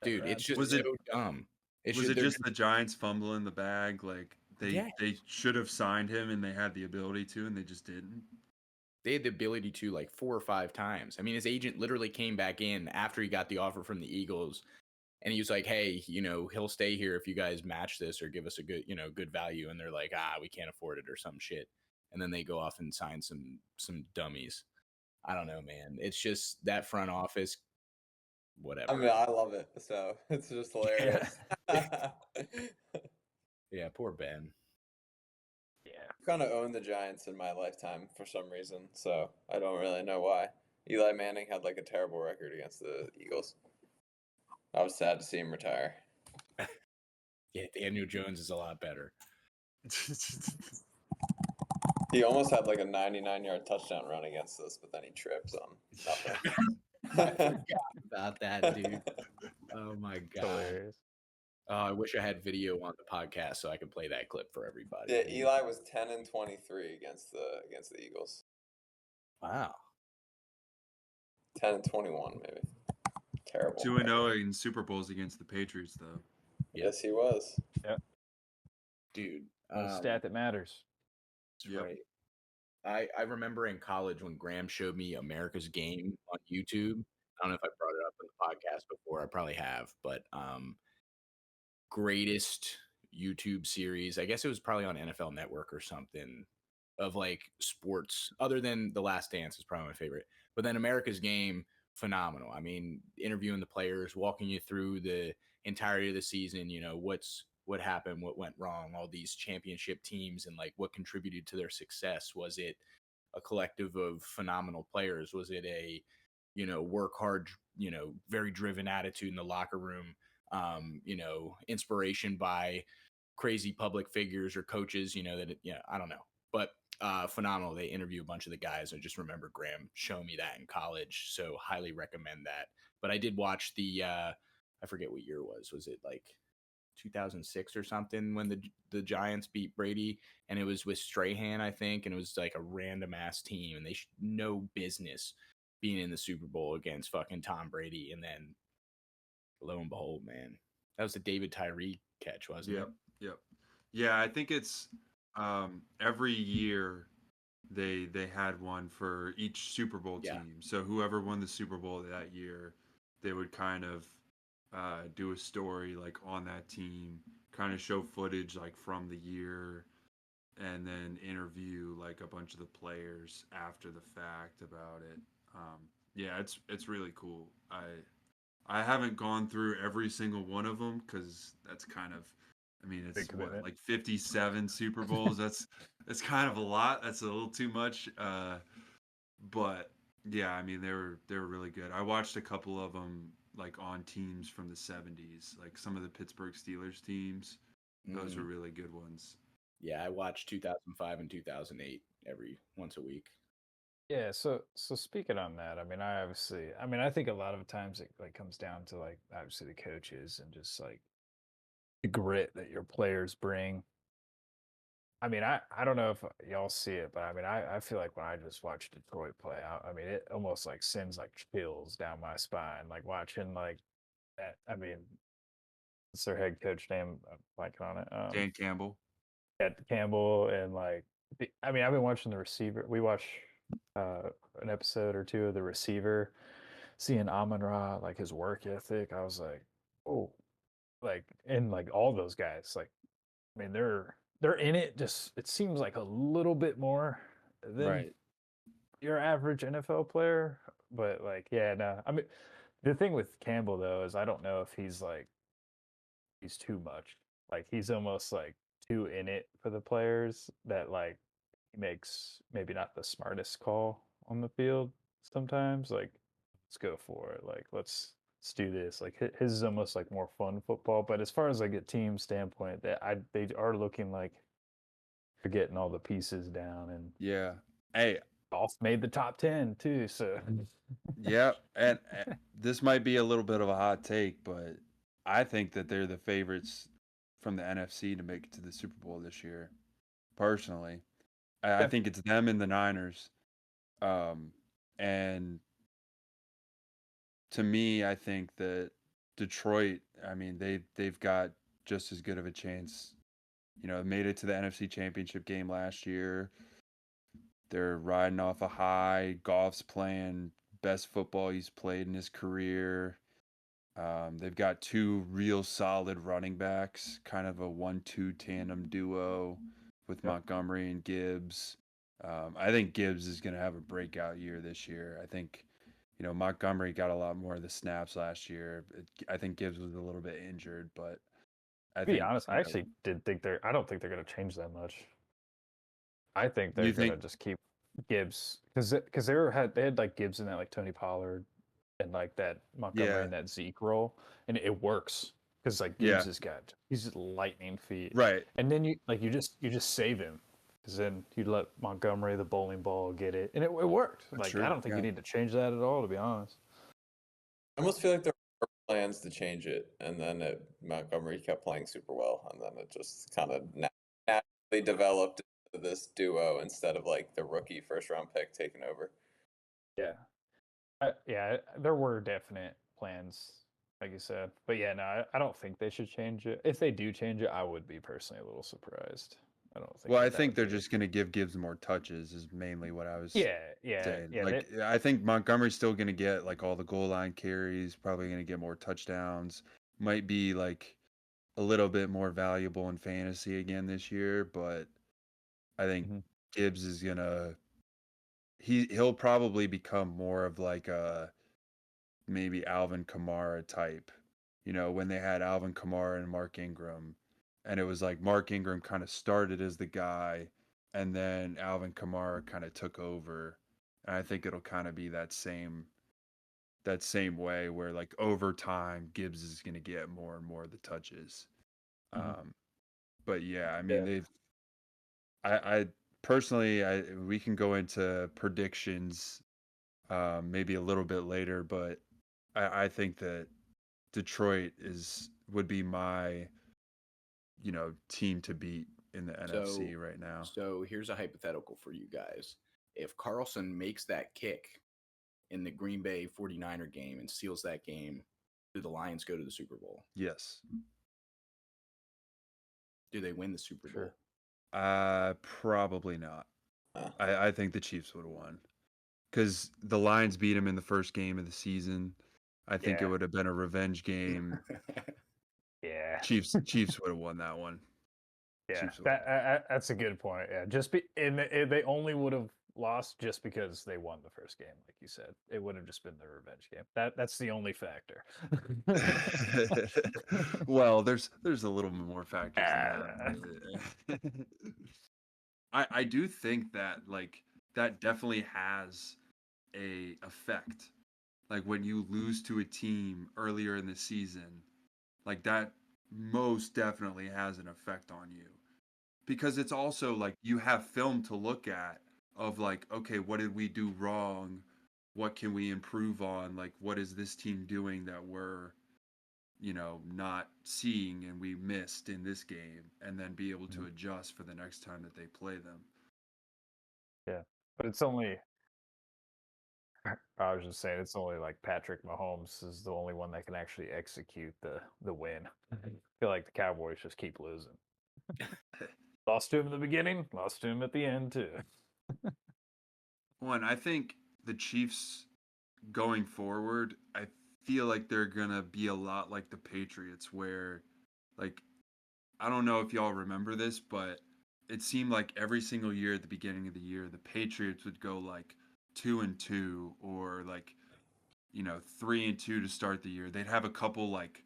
dude, Never it's had to. just Was so it dumb. was it They're just the Giants fumbling the bag? Like yeah. they should have signed him and they had the ability to and they just didn't. They had the ability to like 4 or 5 times. I mean, his agent literally came back in after he got the offer from the Eagles, and he was like, "Hey, he'll stay here if you guys match this or give us a good, good value." And they're like, we can't afford it or some shit. And then they go off and sign some dummies. I don't know, man. It's just that front office, I whatever. mean, I love it. So it's just hilarious. Yeah. Yeah, poor Ben. Yeah. Kind of owned the Giants in my lifetime for some reason. So I don't really know why. Eli Manning had like a terrible record against the Eagles. I was sad to see him retire. Yeah, Daniel Jones is a lot better. He almost had like a 99-yard touchdown run against us, but then he trips on nothing. I forgot about that, dude. Oh my god. Hilarious. I wish I had video on the podcast so I could play that clip for everybody. Yeah, Eli was 10-23 against the Eagles. Wow. 10-21 maybe. Terrible. 2-0 in Super Bowls against the Patriots, though. Yes, he was. Yep. Dude. The stat that matters. That's right. I remember in college when Graham showed me America's Game on YouTube. I don't know if I brought it up in the podcast before. I probably have, but greatest YouTube series. I guess it was probably on NFL Network or something of like sports. Other than The Last Dance is probably my favorite. But then America's Game, phenomenal. I mean, interviewing the players, walking you through the entirety of the season. You know what happened, what went wrong, all these championship teams, and like what contributed to their success. Was it a collective of phenomenal players? Was it a work hard, very driven attitude in the locker room? Inspiration by crazy public figures or coaches, I don't know. But phenomenal. They interview a bunch of the guys. I just remember Graham showing me that in college. So highly recommend that. But I did watch the I forget what year it was. Was it like 2006 or something when the Giants beat Brady, and it was with Strahan, I think, and it was like a random ass team, and they no business being in the Super Bowl against fucking Tom Brady, and then lo and behold, man, that was the David Tyree catch, wasn't it? Yep. Yeah, I think it's every year they had one for each Super Bowl team. So whoever won the Super Bowl that year, they would kind of do a story like on that team, kind of show footage like from the year, and then interview like a bunch of the players after the fact about it. Yeah, it's really cool. I haven't gone through every single one of them because that's kind of, I mean, it's what, like 57 Super Bowls. That's kind of a lot. That's a little too much. But yeah, I mean, they were really good. I watched a couple of them like on teams from the 70s, like some of the Pittsburgh Steelers teams. Those were really good ones. Yeah, I watched 2005 and 2008 every once a week. Yeah, so speaking on that, I mean, I think a lot of times it like comes down to like obviously the coaches and just like the grit that your players bring. I mean, I don't know if y'all see it, but I mean, I feel like when I just watch Detroit play, I mean, it almost like sends like chills down my spine, like watching like that. I mean, what's their head coach name? I'm blanking on it. Dan Campbell. Yeah, Campbell, and like, I mean, I've been watching the receiver. We watch an episode or two of the receiver, seeing Amon-Ra, like his work ethic. I was like, oh, like, and like all those guys, like, I mean, they're in it. Just it seems like a little bit more than your average NFL player. But like, yeah, no. I mean, the thing with Campbell though is I don't know if he's too much. Like he's almost like too in it for the players that like he makes maybe not the smartest call on the field sometimes. Like, let's go for it. Like, let's do this. Like his is almost like more fun football. But as far as like a team standpoint, they are looking like they're getting all the pieces down. And yeah, hey, Golf made the top 10 too. So yeah, and this might be a little bit of a hot take, but I think that they're the favorites from the NFC to make it to the Super Bowl this year. Personally, I think it's them and the Niners. And to me, I think that Detroit, I mean, they've got just as good of a chance. You know, made it to the NFC Championship game last year. They're riding off a high. Goff's playing best football he's played in his career. They've got two real solid running backs, kind of a 1-2 tandem duo with Montgomery and Gibbs. I think Gibbs is going to have a breakout year this year. I think, Montgomery got a lot more of the snaps last year. I think Gibbs was a little bit injured, but to be honest, I actually did think I don't think they're going to change that much. I think they're going to just keep Gibbs because they had like Gibbs in that like Tony Pollard and like that Montgomery and that Zeke role, and it works. because like Yeah. Gibbs he's lightning feet, Right. and then you just save him, because then you let Montgomery the bowling ball get it, and it worked. That's Like true. I don't think Yeah. you need to change that at all, to be honest. I almost feel like there were plans to change it, and then Montgomery kept playing super well, and then it just kind of naturally developed into this duo instead of like the rookie first round pick taking over. Yeah, there were definite plans, like you said, but yeah, no, I don't think they should change it. If they do change it, I would be personally a little surprised. I don't think. Well, I that think would they're be- just going to give Gibbs more touches is mainly what I was Yeah, saying. yeah. Like, I think Montgomery's still going to get like all the goal line carries, probably going to get more touchdowns. Might be like a little bit more valuable in fantasy again this year, but I think Mhm. Gibbs is gonna he'll probably become more of like a maybe Alvin Kamara type. You know, when they had Alvin Kamara and Mark Ingram, and it was like Mark Ingram kind of started as the guy, and then Alvin Kamara kind of took over. And I think it'll kind of be that same way where like over time Gibbs is going to get more and more of the touches. But yeah, I mean Yeah. I personally we can go into predictions maybe a little bit later, but I think that Detroit would be my team to beat in the NFC right now. So here's a hypothetical for you guys. If Carlson makes that kick in the Green Bay 49er game and seals that game, do the Lions go to the Super Bowl? Yes. Do they win the Super Bowl? Probably not. I think the Chiefs would have won because the Lions beat them in the first game of the season. I think it would have been a revenge game. Yeah. Chiefs would have won that one. Yeah, that's a good point. Yeah, they only would have lost just because they won the first game, like you said. It would have just been the revenge game. That's the only factor. Well, there's a little more factors in that. I do think that like that definitely has a effect. Like when you lose to a team earlier in the season, like that most definitely has an effect on you. Because it's also like you have film to look at of like, okay, what did we do wrong? What can we improve on? Like, what is this team doing that we're, not seeing and we missed in this game, and then be able to adjust for the next time that they play them. Yeah, but it's only. I was just saying, it's only like Patrick Mahomes is the only one that can actually execute the win. I feel like the Cowboys just keep losing. Lost to him in the beginning, lost to him at the end too. One, I think the Chiefs going forward, I feel like they're gonna be a lot like the Patriots, where, like, I don't know if y'all remember this, but it seemed like every single year at the beginning of the year, the Patriots would go like 2-2 or like 3-2 to start the year. They'd have a couple like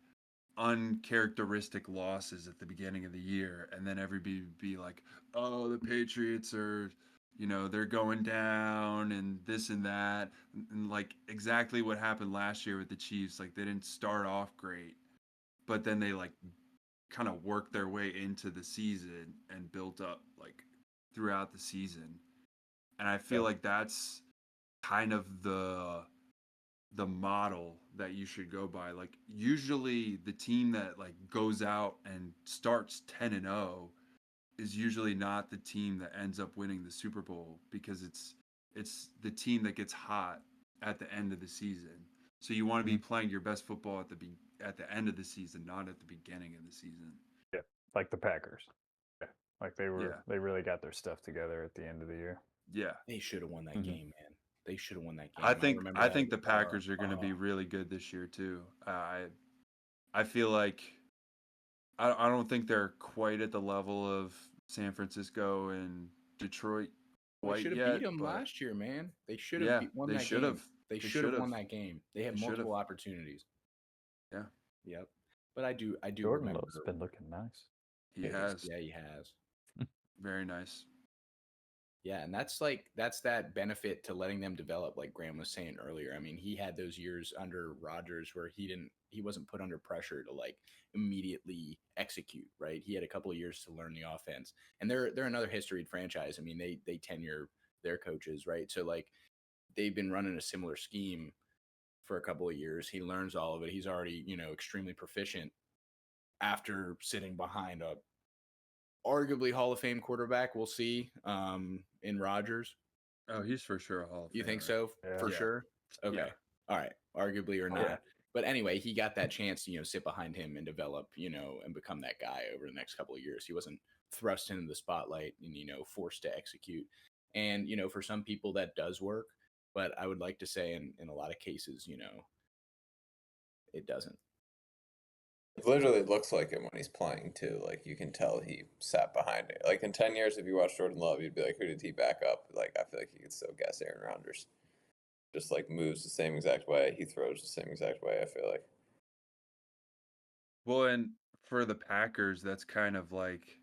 uncharacteristic losses at the beginning of the year, and then everybody would be like, "Oh, the Patriots are, they're going down and this and that," and like exactly what happened last year with the Chiefs. Like they didn't start off great, but then they like kind of worked their way into the season and built up like throughout the season. And I feel like that's kind of the model that you should go by. Like usually the team that like goes out and starts 10-0 is usually not the team that ends up winning the Super Bowl, because it's the team that gets hot at the end of the season. So you want to be playing your best football at the end of the season, not at the beginning of the season. Yeah, like the Packers. Yeah, like they really got their stuff together at the end of the year. Yeah, they should have won that game, man. They should have won that game. I think the Packers are going to be really good this year too. I feel like I don't think they're quite at the level of San Francisco and Detroit They should have beat them but last year, man. They should have won that game. They should have won that game. They had multiple opportunities. Yeah. Yep. But I do Jordan remember. Love's been looking nice. He has. Yeah, he has. Very nice. Yeah, and that's that benefit to letting them develop, like Graham was saying earlier. I mean, he had those years under Rodgers where he wasn't put under pressure to like immediately execute, right? He had a couple of years to learn the offense. And they're another historied franchise. I mean, they tenure their coaches, right? So like they've been running a similar scheme for a couple of years. He learns all of it. He's already, extremely proficient after sitting behind a arguably Hall of Fame quarterback. We'll see in Rodgers. Oh, he's for sure a Hall of Famer. You think so? Yeah. For Yeah. sure? Okay. Yeah. All right. Arguably or not. Yeah. But anyway, he got that chance to, sit behind him and develop, and become that guy over the next couple of years. He wasn't thrust into the spotlight and, forced to execute. And, for some people that does work. But I would like to say in a lot of cases, it doesn't. It literally looks like him when he's playing too. Like you can tell he sat behind it. Like in 10 years, if you watch Jordan Love, you'd be like, who did he back up? Like I feel like he could still guess Aaron Rodgers. Just like moves the same exact way. He throws the same exact way, I feel like. Well, and for the Packers, that's kind of like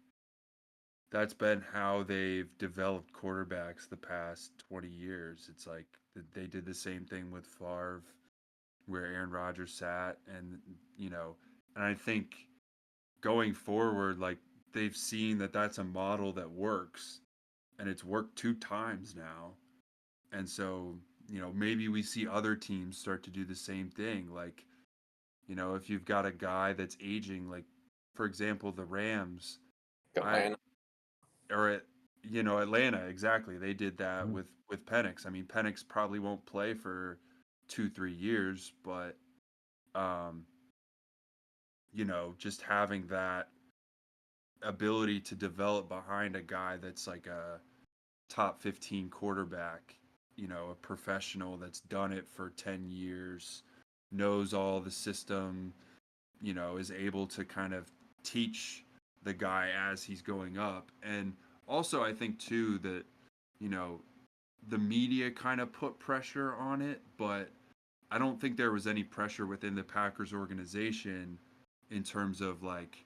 that's been how they've developed quarterbacks the past 20 years. It's like they did the same thing with Favre, where Aaron Rodgers sat, and and I think going forward, like they've seen that that's a model that works, and it's worked 2 times now, and so maybe we see other teams start to do the same thing. Like if you've got a guy that's aging, like for example the Rams, Atlanta. Atlanta, exactly. They did that Mhm. with Penix. I mean, Penix probably won't play for 2-3 years, but just having that ability to develop behind a guy that's like a top 15 quarterback, a professional that's done it for 10 years, knows all the system, is able to kind of teach the guy as he's going up. And also, I think too that, the media kind of put pressure on it, but I don't think there was any pressure within the Packers organization in terms of like,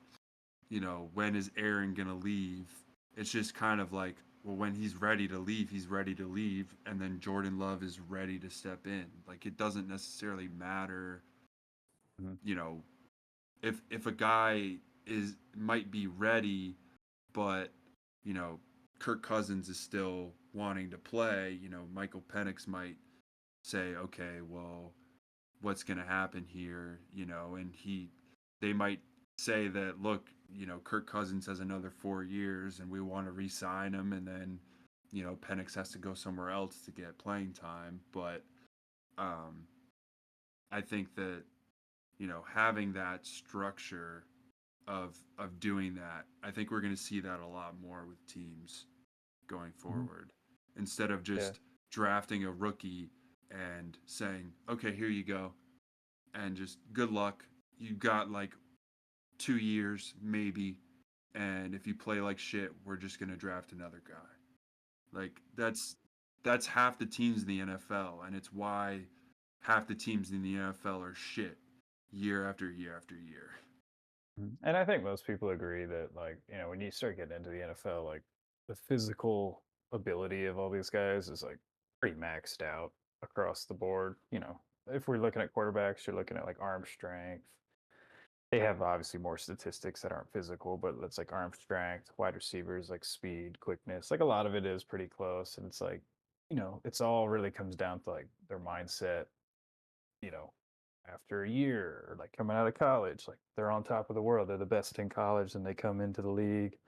when is Aaron going to leave? It's just kind of like, well, when he's ready to leave, he's ready to leave. And then Jordan Love is ready to step in. Like, it doesn't necessarily matter, Mhm. If a guy might be ready, but, Kirk Cousins is still wanting to play, Michael Penix might say, okay, well, what's going to happen here, and they might say that, look, Kirk Cousins has another 4 years and we want to re-sign him, and then, Penix has to go somewhere else to get playing time. But I think that, having that structure of doing that, I think we're going to see that a lot more with teams going forward, instead of just drafting a rookie and saying, okay, here you go, and just good luck. You got like 2 years maybe, and if you play like shit, we're just gonna draft another guy. Like that's half the teams in the NFL, and it's why half the teams in the NFL are shit year after year after year. And I think most people agree that, like, when you start getting into the NFL, like, the physical ability of all these guys is like pretty maxed out across the board. If we're looking at quarterbacks, you're looking at like arm strength. They have obviously more statistics that aren't physical, but it's like arm strength, wide receivers, like speed, quickness. Like a lot of it is pretty close. And it's like, it's all really comes down to like their mindset, you know, after a year or like coming out of college, like they're on top of the world. They're the best in college and they come into the league.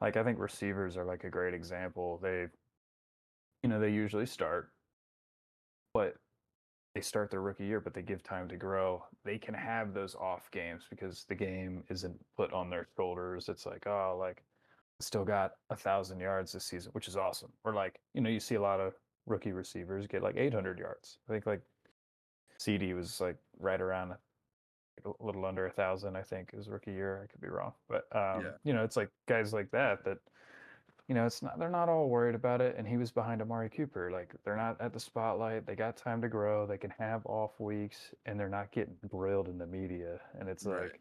Like I think receivers are like a great example. They usually start, but they start their rookie year, but they give time to grow. They can have those off games because the game isn't put on their shoulders. It's like, oh, like still got 1,000 yards this season, which is awesome. Or like, you see a lot of rookie receivers get like 800 yards. I think like CD was like right around a little under 1,000, I think, his rookie year. I could be wrong, but Yeah. it's like guys like that. It's not, they're not all worried about it. And he was behind Amari Cooper. Like they're not at the spotlight. They got time to grow. They can have off weeks, and they're not getting grilled in the media. And it's Right. like,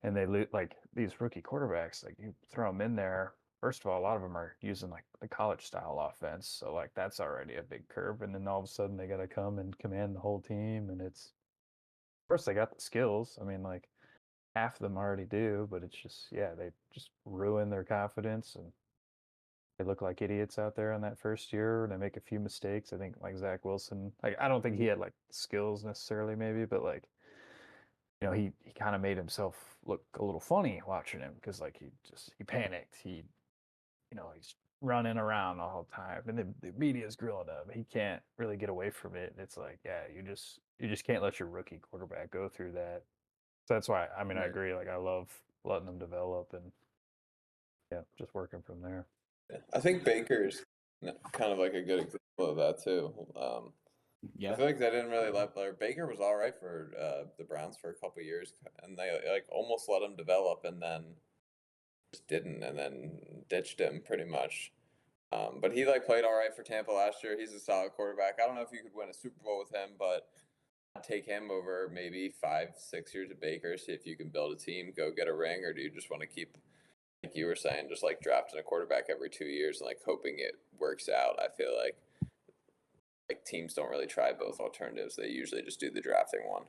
and like these rookie quarterbacks, like you throw them in there, first of all, a lot of them are using like the college style offense, so like that's already a big curve. And then all of a sudden they got to come and command the whole team, and it's of course they got the skills. I mean, like half of them already do, but it's just they just ruin their confidence and they look like idiots out there on that first year. And they make a few mistakes. I think like Zach Wilson, like I don't think he had like skills necessarily, maybe, but like he kind of made himself look a little funny watching him because like he panicked. He's running around the whole time, and the media's grilling him. He can't really get away from it. It's like, you just can't let your rookie quarterback go through that. So that's why I mean I Right. agree. Like I love letting them develop and just working from there. Yeah. I think Baker's kind of like a good example of that too. I Yeah. feel like they didn't really Baker was all right for the Browns for a couple years, and they like almost let him develop, and then just didn't, and then ditched him pretty much. But he like played all right for Tampa last year. He's a solid quarterback. I don't know if you could win a Super Bowl with him, but I'd take him over maybe 5, 6 years of Baker. See if you can build a team, go get a ring, or do you just want to keep, like you were saying, just like drafting a quarterback every 2 years and like hoping it works out? I feel like teams don't really try both alternatives. They usually just do the drafting one.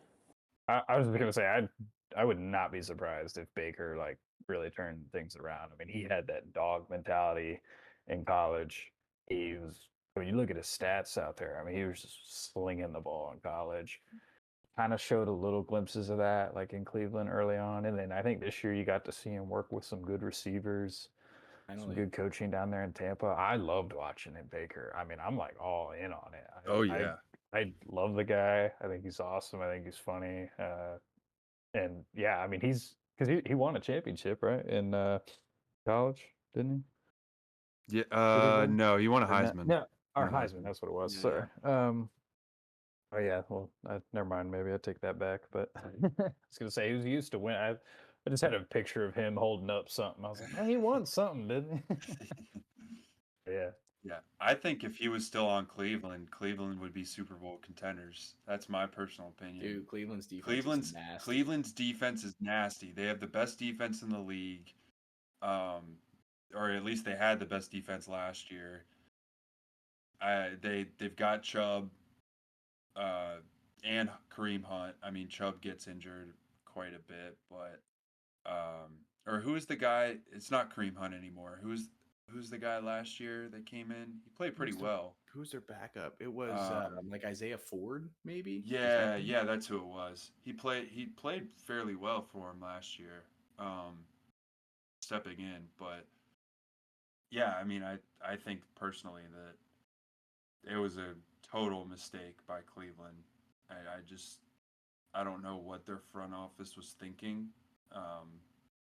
I was gonna say I would not be surprised if Baker like really turned things around. I mean, he had that dog mentality in college. He was when you look at his stats out there. I mean, he was just slinging the ball in college. Kind of showed a little glimpses of that, like in Cleveland early on, and then I think this year you got to see him work with some good receivers, some good coaching down there in Tampa. I loved watching him, Baker. I mean, I'm like all in on it. Oh yeah. I love the guy. I think he's awesome. I think he's funny. And yeah, I mean, because he won a championship, right, in college, didn't Yeah. he? Did he win? No, he won a Or Heisman. no, our Won a Heisman. That's what it was. Yeah, Sorry. Oh yeah. Well, never mind. Maybe I take that back. But I was gonna say he was used to win. I just had a picture of him holding up something. I was like, man, he won something, didn't he? Yeah. Yeah, I think if he was still on Cleveland, Cleveland would be Super Bowl contenders. That's my personal opinion. Dude, Cleveland's defense is nasty. Cleveland's defense is nasty. They have the best defense in the league, or at least they had the best defense last year. They've got Chubb, and Kareem Hunt. I mean, Chubb gets injured quite a bit, but or who's the guy? It's not Kareem Hunt anymore. Who's the guy last year that came in? He played pretty well. Who's their backup? It was like Isaiah Ford, maybe. Yeah, that's who it was. He played fairly well for him last year, stepping in. But yeah, I mean, I think personally that it was a total mistake by Cleveland. I don't know what their front office was thinking.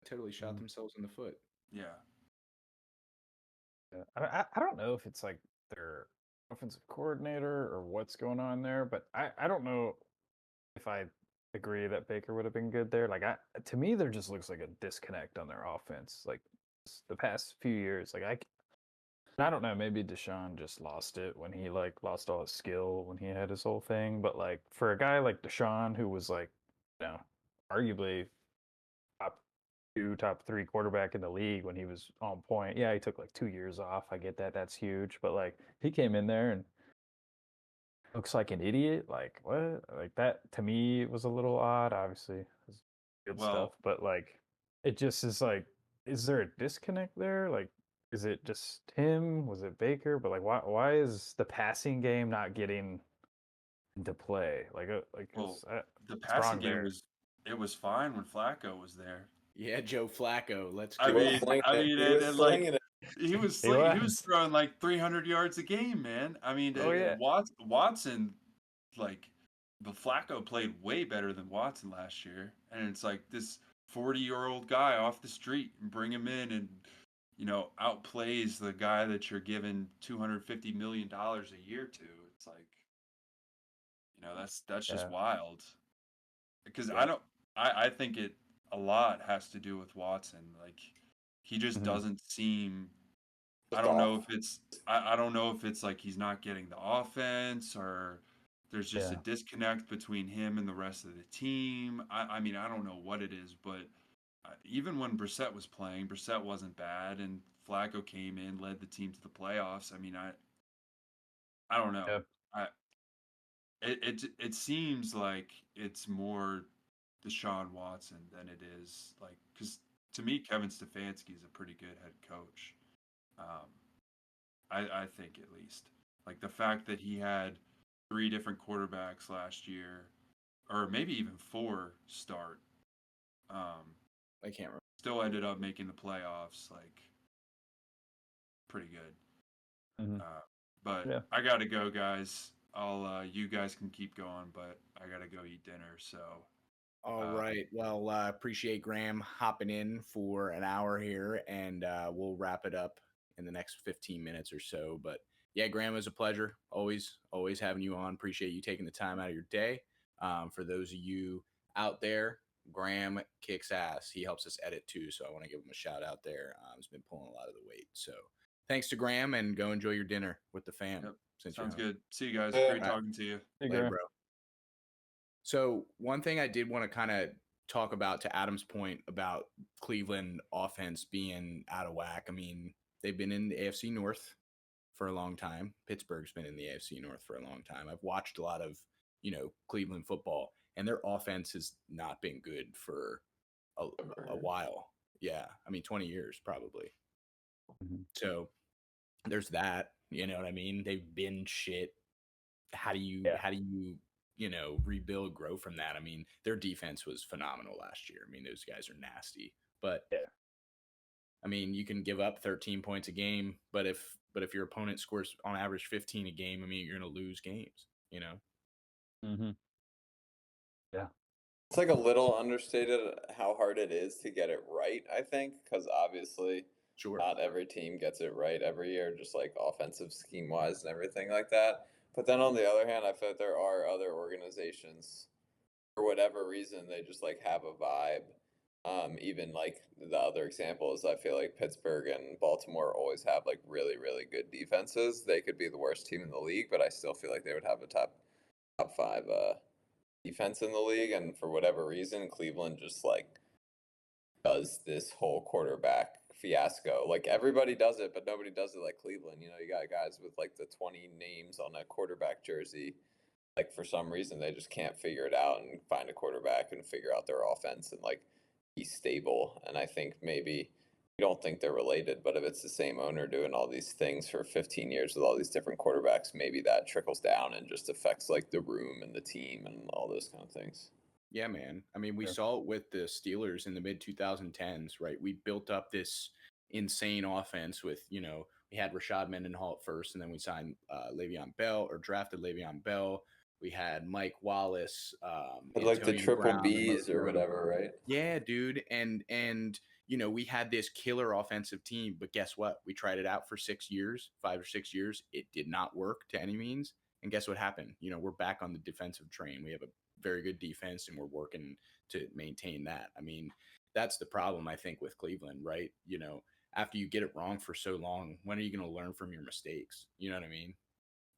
Totally shot themselves in the foot. Yeah. I don't know if it's like their offensive coordinator or what's going on there, but I don't know if I agree that Baker would have been good there. Like to me, there just looks like a disconnect on their offense. Like the past few years, like I don't know, maybe Deshaun just lost it when he like lost all his skill when he had his whole thing. But like for a guy like Deshaun, who was like, arguably top 2, top 3 quarterback in the league when he was on point. Yeah, he took like 2 years off. I get that. That's huge. But like he came in there and looks like an idiot. Like what? Like that to me was a little odd. Obviously, it's good stuff, but like it just is like, is there a disconnect there? Like, is it just him? Was it Baker? But like, why is the passing game not getting into play? The passing game was fine when Flacco was there. Yeah, Joe Flacco. Let's go. He was throwing like 300 yards a game, man. I mean, Watson, like, the Flacco played way better than Watson last year, and it's like this 40-year-old guy off the street and bring him in and outplays the guy that you're giving $250 million a year to. It's like, that's just wild. Because I think a lot has to do with Watson. Like, he just doesn't seem. I don't know if it's like he's not getting the offense, or there's just a disconnect between him and the rest of the team. I mean, I don't know what it is, but even when Brissett was playing, Brissett wasn't bad, and Flacco came in, led the team to the playoffs. I mean, I don't know. Yeah. It seems like it's more Deshaun Watson than it is like, because to me Kevin Stefanski is a pretty good head coach. Um, I think at least like the fact that he had 3 different quarterbacks last year, or maybe even 4 start. I can't remember. Still ended up making the playoffs. Like pretty good. Mm-hmm. But Yeah. I gotta go, guys. You guys can keep going, but I gotta go eat dinner. So. All right. Well, appreciate Graham hopping in for an hour here, and we'll wrap it up in the next 15 minutes or so. But yeah, Graham, it was a pleasure. Always having you on. Appreciate you taking the time out of your day. For those of you out there, Graham kicks ass. He helps us edit too, so I want to give him a shout out there. He's been pulling a lot of the weight. So thanks to Graham, and go enjoy your dinner with the fam. Yep. Sounds good. See you guys. Yeah. Great talking to you. Hey, Later, Graham. bro. So one thing I did want to kind of talk about, to Adam's point about Cleveland offense being out of whack. I mean, they've been in the AFC North for a long time. Pittsburgh's been in the AFC North for a long time. I've watched a lot of, Cleveland football, and their offense has not been good for a while. Yeah. I mean, 20 years probably. Mm-hmm. So there's that, you know what I mean? They've been shit. How do you rebuild, grow from that? I mean, their defense was phenomenal last year. I mean, those guys are nasty. But I mean, you can give up 13 points a game, but if your opponent scores on average 15 a game, I mean, you're going to lose games, Mm-hmm. Yeah. It's like a little understated how hard it is to get it right, I think, because obviously Sure. not every team gets it right every year, just like offensive scheme wise and everything like that. But then on the other hand, I feel like there are other organizations, for whatever reason, they just like have a vibe. Even like the other examples, I feel like Pittsburgh and Baltimore always have like really, really good defenses. They could be the worst team in the league, but I still feel like they would have a top 5 defense in the league. And for whatever reason, Cleveland just like does this whole quarterback fiasco. Like everybody does it, but nobody does it like Cleveland. You know, you got guys with like the 20 names on a quarterback jersey. Like for some reason, they just can't figure it out and find a quarterback and figure out their offense and like be stable. And I think maybe you don't think they're related, but if it's the same owner doing all these things for 15 years with all these different quarterbacks, maybe that trickles down and just affects like the room and the team and all those kind of things. Yeah, man. I mean, we saw it with the Steelers in the mid 2010s, right? We built up this insane offense with, we had Rashad Mendenhall at first, and then we signed Le'Veon Bell, or drafted Le'Veon Bell. We had Mike Wallace, like the Antonio triple Brown, Bs or whatever, right? Yeah, dude. And we had this killer offensive team, but guess what? We tried it out for 6 years, 5 or 6 years. It did not work to any means. And guess what happened? We're back on the defensive train. We have a very good defense, and we're working to maintain that. I mean, that's the problem, I think, with Cleveland, right? After you get it wrong for so long, when are you going to learn from your mistakes? You know what I mean?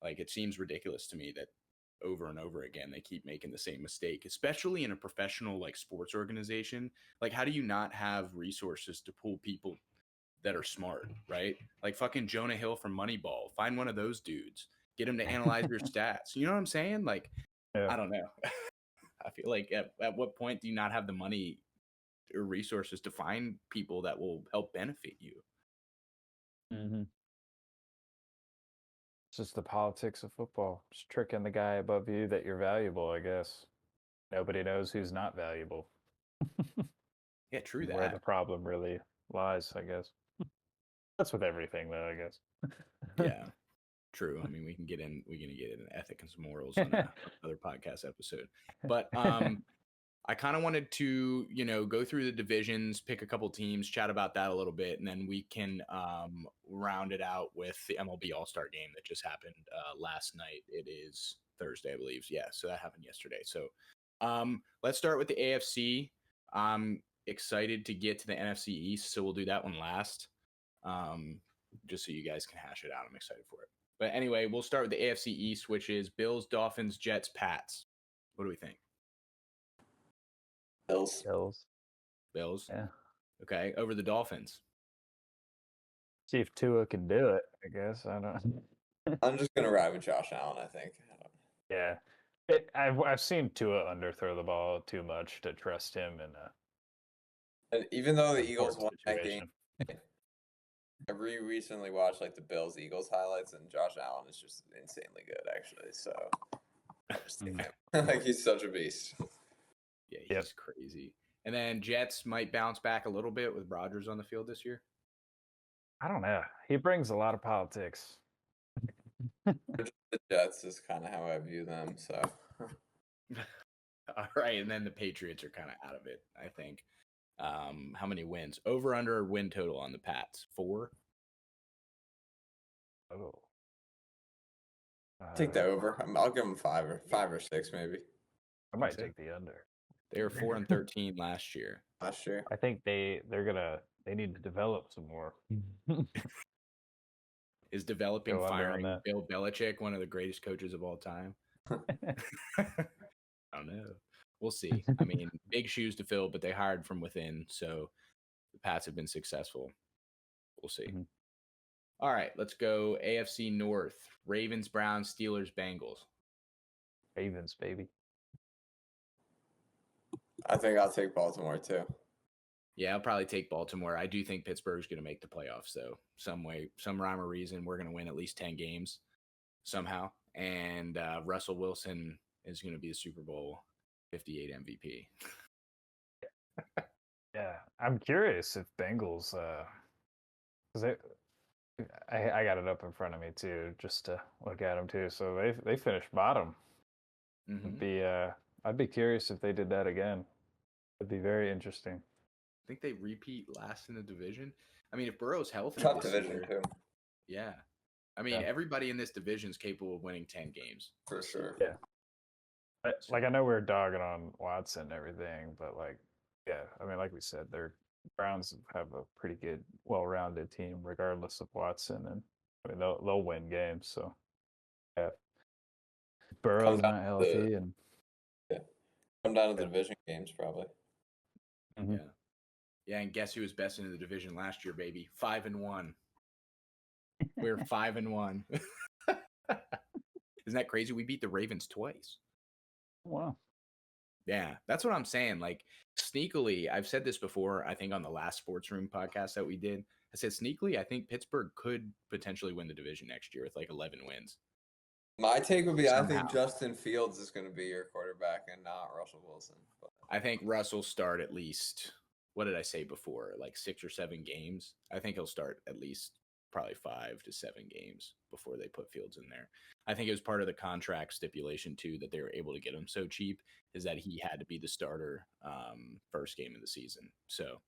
Like, it seems ridiculous to me that over and over again they keep making the same mistake, especially in a professional like sports organization. Like, how do you not have resources to pull people that are smart, right? Like fucking Jonah Hill from Moneyball. Find one of those dudes, get him to analyze your stats. You know what I'm saying? Like, I don't know. I feel like at what point do you not have the money or resources to find people that will help benefit you? Mm-hmm. It's just the politics of football. Just tricking the guy above you that you're valuable, I guess. Nobody knows who's not valuable. Yeah, true that. Where the problem really lies, I guess. That's with everything, though, I guess. Yeah, true. I mean, we can get in ethics and morals on another podcast episode. But I kind of wanted to, go through the divisions, pick a couple teams, chat about that a little bit, and then we can round it out with the MLB All-Star game that just happened last night. It is Thursday, I believe. Yeah, so that happened yesterday. So let's start with the AFC. I'm excited to get to the NFC East, so we'll do that one last, just so you guys can hash it out. I'm excited for it. But anyway, we'll start with the AFC East, which is Bills, Dolphins, Jets, Pats. What do we think? Bills. Bills. Yeah. Okay. Over the Dolphins. See if Tua can do it. I guess I don't. I'm just gonna ride with Josh Allen. I think. Yeah, I've seen Tua underthrow the ball too much to trust him in And even though the a Eagles important won that game, situation. I recently watched like the Bills Eagles highlights, and Josh Allen is just insanely good, actually. So I just take him. Like he's such a beast. Yeah, he's Yep. crazy. And then Jets might bounce back a little bit with Rodgers on the field this year. I don't know. He brings a lot of politics. The Jets is kind of how I view them. So All right, and then the Patriots are kind of out of it, I think. How many wins? Over under win total on the Pats? 4? Oh. take that over. I'll give them 5 or 6 maybe. I might so? take the under. They were 4-13 last year. Last year. I think they need to develop some more. Is developing Go under on firing that. Bill Belichick one of the greatest coaches of all time? I don't know. We'll see. I mean, big shoes to fill, but they hired from within, so the Pats have been successful. We'll see. Mhm. All right, let's go AFC North. Ravens, Browns, Steelers, Bengals. Ravens, baby. I think I'll take Baltimore too. Yeah, I'll probably take Baltimore. I do think Pittsburgh's going to make the playoffs, though. Some way, some rhyme or reason, we're going to win at least 10 games somehow. And Russell Wilson is going to be the Super Bowl 58 MVP. Yeah, I'm curious if Bengals, because I got it up in front of me too, just to look at them too. So they finished bottom. Mm-hmm. I'd be curious if they did that again. It'd be very interesting. I think they repeat last in the division. I mean, if Burrow's healthy Tough this division year, too, yeah. I mean, Yeah. everybody in this division is capable of winning 10 games. for sure. Yeah. Like I know we're dogging on Watson and everything, but like, yeah, I mean, like we said, their Browns have a pretty good, well-rounded team, regardless of Watson, and I mean they'll win games. So yeah, Burrow's down not to healthy, and Come down to the division games probably. Mhm. Yeah, and guess who was best in the division last year, baby? 5-1. We're 5-1. Isn't that crazy? We beat the Ravens twice. Wow. Yeah, that's what I'm saying. Like sneakily, I've said this before, I think on the last Sports Room podcast that we did. I said sneakily, I think Pittsburgh could potentially win the division next year with like 11 wins. My take would be I Somehow. think Justin Fields is going to be your quarterback and not Russell Wilson. But I think Russell start at least, what did I say before? Like 6 or 7 games. I think he'll start at least probably 5 to 7 games before they put Fields in there. I think it was part of the contract stipulation too that they were able to get him so cheap is that he had to be the starter first game of the season. So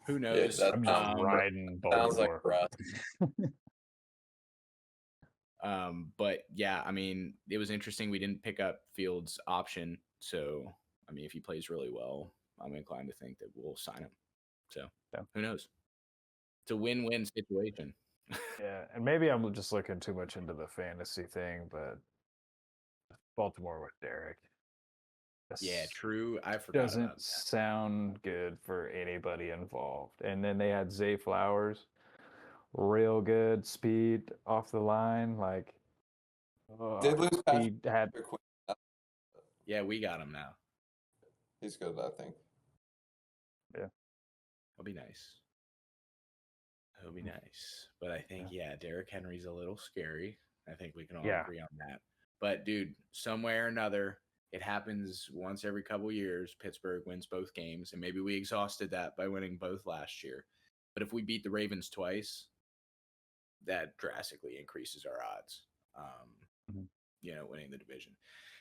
who knows? that I'm just riding Baltimore. sounds like Russ. But yeah, I mean, it was interesting. We didn't pick up Fields' option. So, I mean, if he plays really well, I'm inclined to think that we'll sign him. So, Yeah. Who knows? It's a win-win situation. Yeah, and maybe I'm just looking too much into the fantasy thing, but Baltimore with Derek. Yeah, true. I forgot Doesn't about that. sound good for anybody involved. And then they had Zay Flowers, real good speed off the line. Like, Did lose he had. Yeah, we got him now. He's good, I think. Yeah, That'll be nice. That'll be nice. But I think, yeah, Derrick Henry's a little scary. I think we can all agree on that. But, dude, somewhere or another, it happens once every couple years. Pittsburgh wins both games, and maybe we exhausted that by winning both last year. But if we beat the Ravens twice, that drastically increases our odds, winning the division.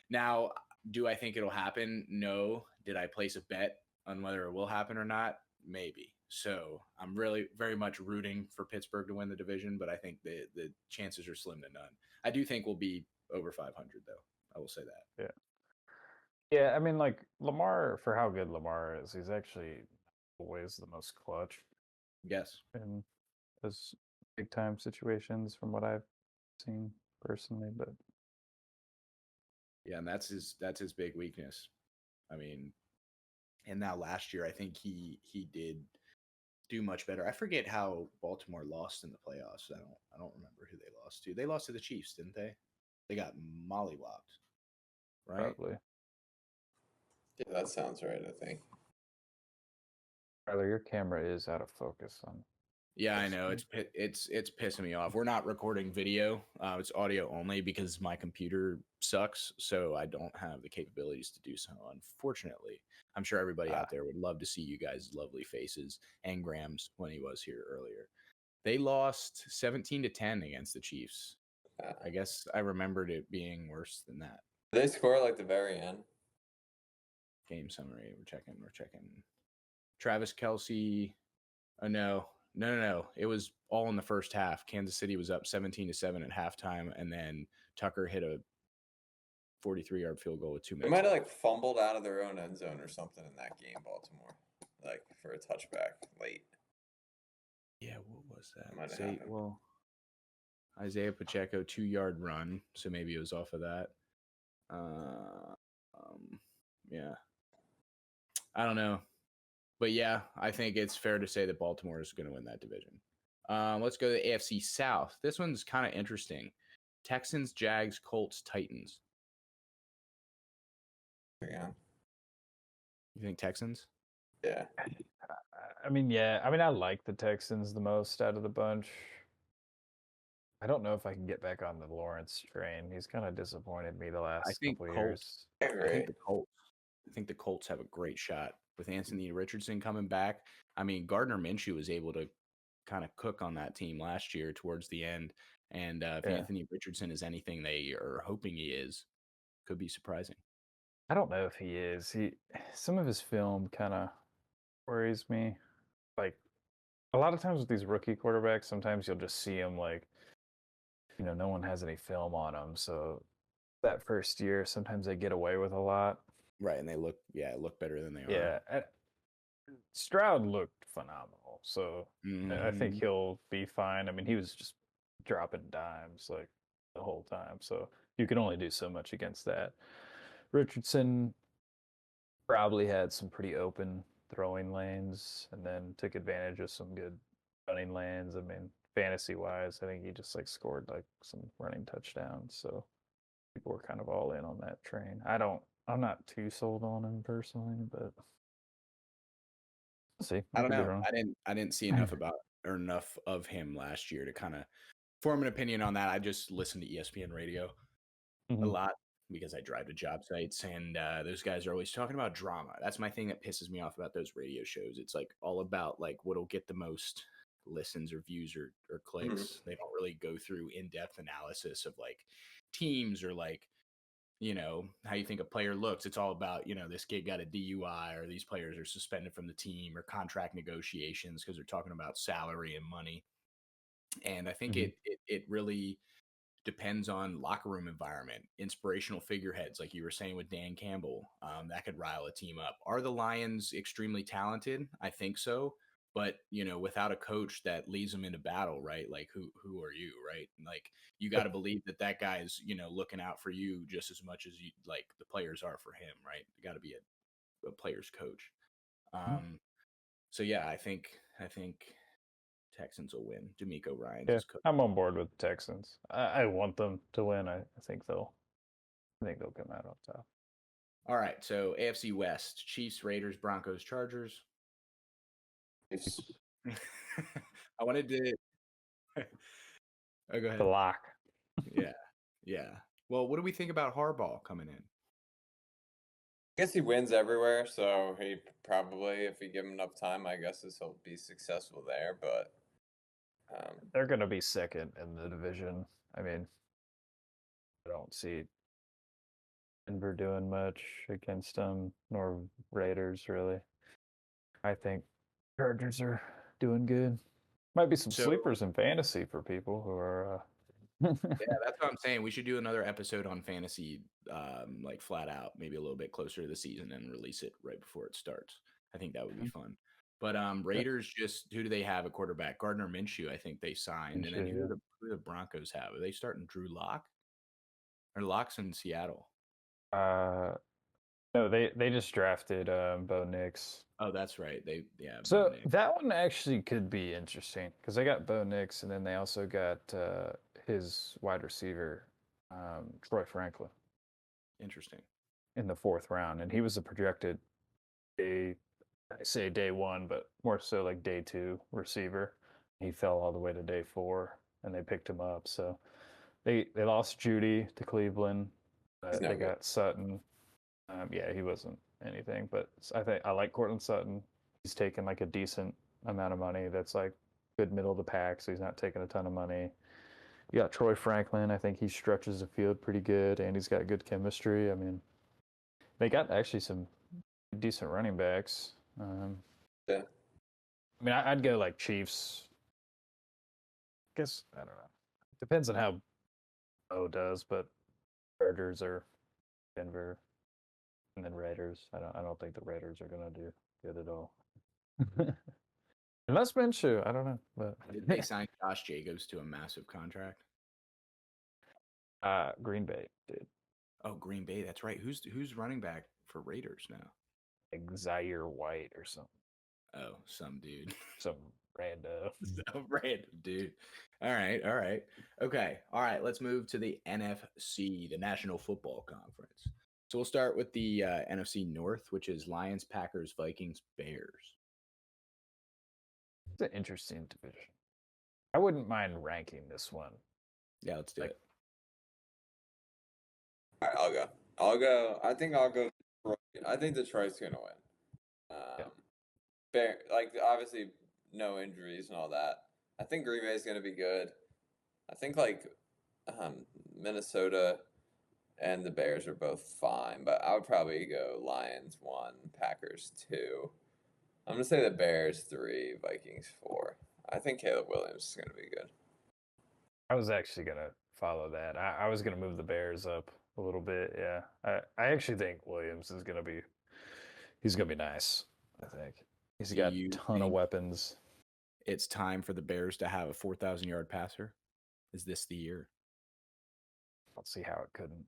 Now, do I think it'll happen? No. Did I place a bet on whether it will happen or not? Maybe. So I'm really very much rooting for Pittsburgh to win the division, but I think the chances are slim to none. I do think we'll be over 500, though. I will say that. Yeah. Yeah, I mean, like, Lamar, for how good Lamar is, he's actually always the most clutch. Yes. In those big-time situations from what I've seen personally, but... Yeah, and that's his big weakness. I mean, and now last year, I think he did do much better. I forget how Baltimore lost in the playoffs. I don't remember who they lost to. They lost to the Chiefs, didn't they? They got mollywopped, right? Probably. Yeah, that sounds right, I think. Tyler, your camera is out of focus on. Yeah, I know. It's pissing me off. We're not recording video. It's audio only because my computer sucks, so I don't have the capabilities to do so. Unfortunately, I'm sure everybody out there would love to see you guys' lovely faces and Graham's when he was here earlier. They lost 17-10 against the Chiefs. I guess I remembered it being worse than that. Did they score like the very end? Game summary. We're checking. Travis Kelce. Oh no. It was all in the first half. Kansas City was up 17-7 at halftime, and then Tucker hit a 43-yard field goal with 2 minutes. They might have like fumbled out of their own end zone or something in that game, Baltimore, like for a touchback late. Yeah, what was that? Might have happened. Well, Isaiah Pacheco 2-yard run, so maybe it was off of that. Yeah, I don't know. But yeah, I think it's fair to say that Baltimore is going to win that division. Let's go to the AFC South. This one's kind of interesting. Texans, Jags, Colts, Titans. Yeah. You think Texans? Yeah. I mean, yeah. I mean, I like the Texans the most out of the bunch. I don't know if I can get back on the Lawrence train. He's kind of disappointed me the last couple years. I agree. I think the Colts have a great shot with Anthony Richardson coming back. I mean, Gardner Minshew was able to kind of cook on that team last year towards the end. And if Anthony Richardson is anything they are hoping he is, could be surprising. I don't know if he is. Some of his film kind of worries me. Like a lot of times with these rookie quarterbacks, sometimes you'll just see them like, no one has any film on them. So that first year, sometimes they get away with a lot. Right, and they look better than they are. Yeah, Stroud looked phenomenal, so I think he'll be fine. I mean, he was just dropping dimes like the whole time, so you can only do so much against that. Richardson probably had some pretty open throwing lanes and then took advantage of some good running lanes. I mean, fantasy-wise, I think he just like scored like some running touchdowns, so people were kind of all in on that train. I'm not too sold on him personally, but we'll see. I don't know. I didn't see enough of him last year to kind of form an opinion on that. I just listened to ESPN radio a lot because I drive to job sites, and those guys are always talking about drama. That's my thing that pisses me off about those radio shows. It's like all about like what'll get the most listens or views or clicks. They don't really go through in-depth analysis of like teams or like, how you think a player looks. It's all about, this kid got a DUI or these players are suspended from the team or contract negotiations because they're talking about salary and money. And I think it really depends on locker room environment, inspirational figureheads, like you were saying with Dan Campbell, that could rile a team up. Are the Lions extremely talented? I think so. But, without a coach that leads them into battle, right? Like who are you, right? Like you got to believe that guy's, looking out for you just as much as you like the players are for him, right? You got to be a player's coach. So yeah, I think Texans will win. D'Amico Ryans is coach. I'm on board with the Texans. I want them to win. I think they'll come out on top. All right, so AFC West: Chiefs, Raiders, Broncos, Chargers. I wanted to. Oh, go ahead. The lock. Yeah. Well, what do we think about Harbaugh coming in? I guess he wins everywhere, so he probably, if we give him enough time, I guess he'll be successful there. But they're going to be second in the division. I mean, I don't see Denver doing much against them, nor Raiders really. I think Chargers are doing good. Might be some sleepers in fantasy for people who are. Yeah, that's what I'm saying. We should do another episode on fantasy, like flat out, maybe a little bit closer to the season and release it right before it starts. I think that would be fun. But Raiders, who do they have at quarterback? Gardner Minshew, I think they signed. And then who do the Broncos have? Are they starting Drew Lock? Or Lock's in Seattle? No, they just drafted Bo Nix. Oh, that's right. So Bo Nix. that one actually could be interesting because they got Bo Nix, and then they also got his wide receiver, Troy Franklin, Interesting. in the 4th round, and he was a projected I say day 1, but more so like day 2 receiver. He fell all the way to day 4, and they picked him up. So they lost Judy to Cleveland. He's no They good. got Sutton. Yeah, he wasn't anything, but I like Cortland Sutton. He's taking like a decent amount of money. That's like good middle of the pack, so he's not taking a ton of money. You got Troy Franklin. I think he stretches the field pretty good, and he's got good chemistry. I mean, they got actually some decent running backs. Yeah. I mean, I'd go like Chiefs. I guess I don't know. Depends on how O does, but Chargers or Denver, and then Raiders. I don't think the Raiders are gonna do good at all. Unless Minshew, I don't know, but Did they sign Josh Jacobs to a massive contract? Green Bay did. Oh, Green Bay. That's right. Who's running back for Raiders now? Like Zaire White or something. Oh, some dude. Some rando. So random, dude. All right. Okay. All right. Let's move to the NFC, the National Football Conference. So we'll start with the NFC North, which is Lions, Packers, Vikings, Bears. It's an interesting division. I wouldn't mind ranking this one. Yeah, let's do it. All right, I'll go. I think I'll go. I think Detroit's gonna win. Fair, like obviously no injuries and all that. I think Green Bay's gonna be good. I think like Minnesota and the Bears are both fine, but I would probably go Lions 1, Packers 2. I'm gonna say the Bears 3, Vikings 4. I think Caleb Williams is gonna be good. I was actually gonna follow that. I was gonna move the Bears up a little bit. Yeah, I actually think Williams is gonna be. He's gonna be nice. I think he's Do got a you ton of think weapons. it's time for the Bears to have a 4,000-yard passer? Is this the year? Let's see how it couldn't.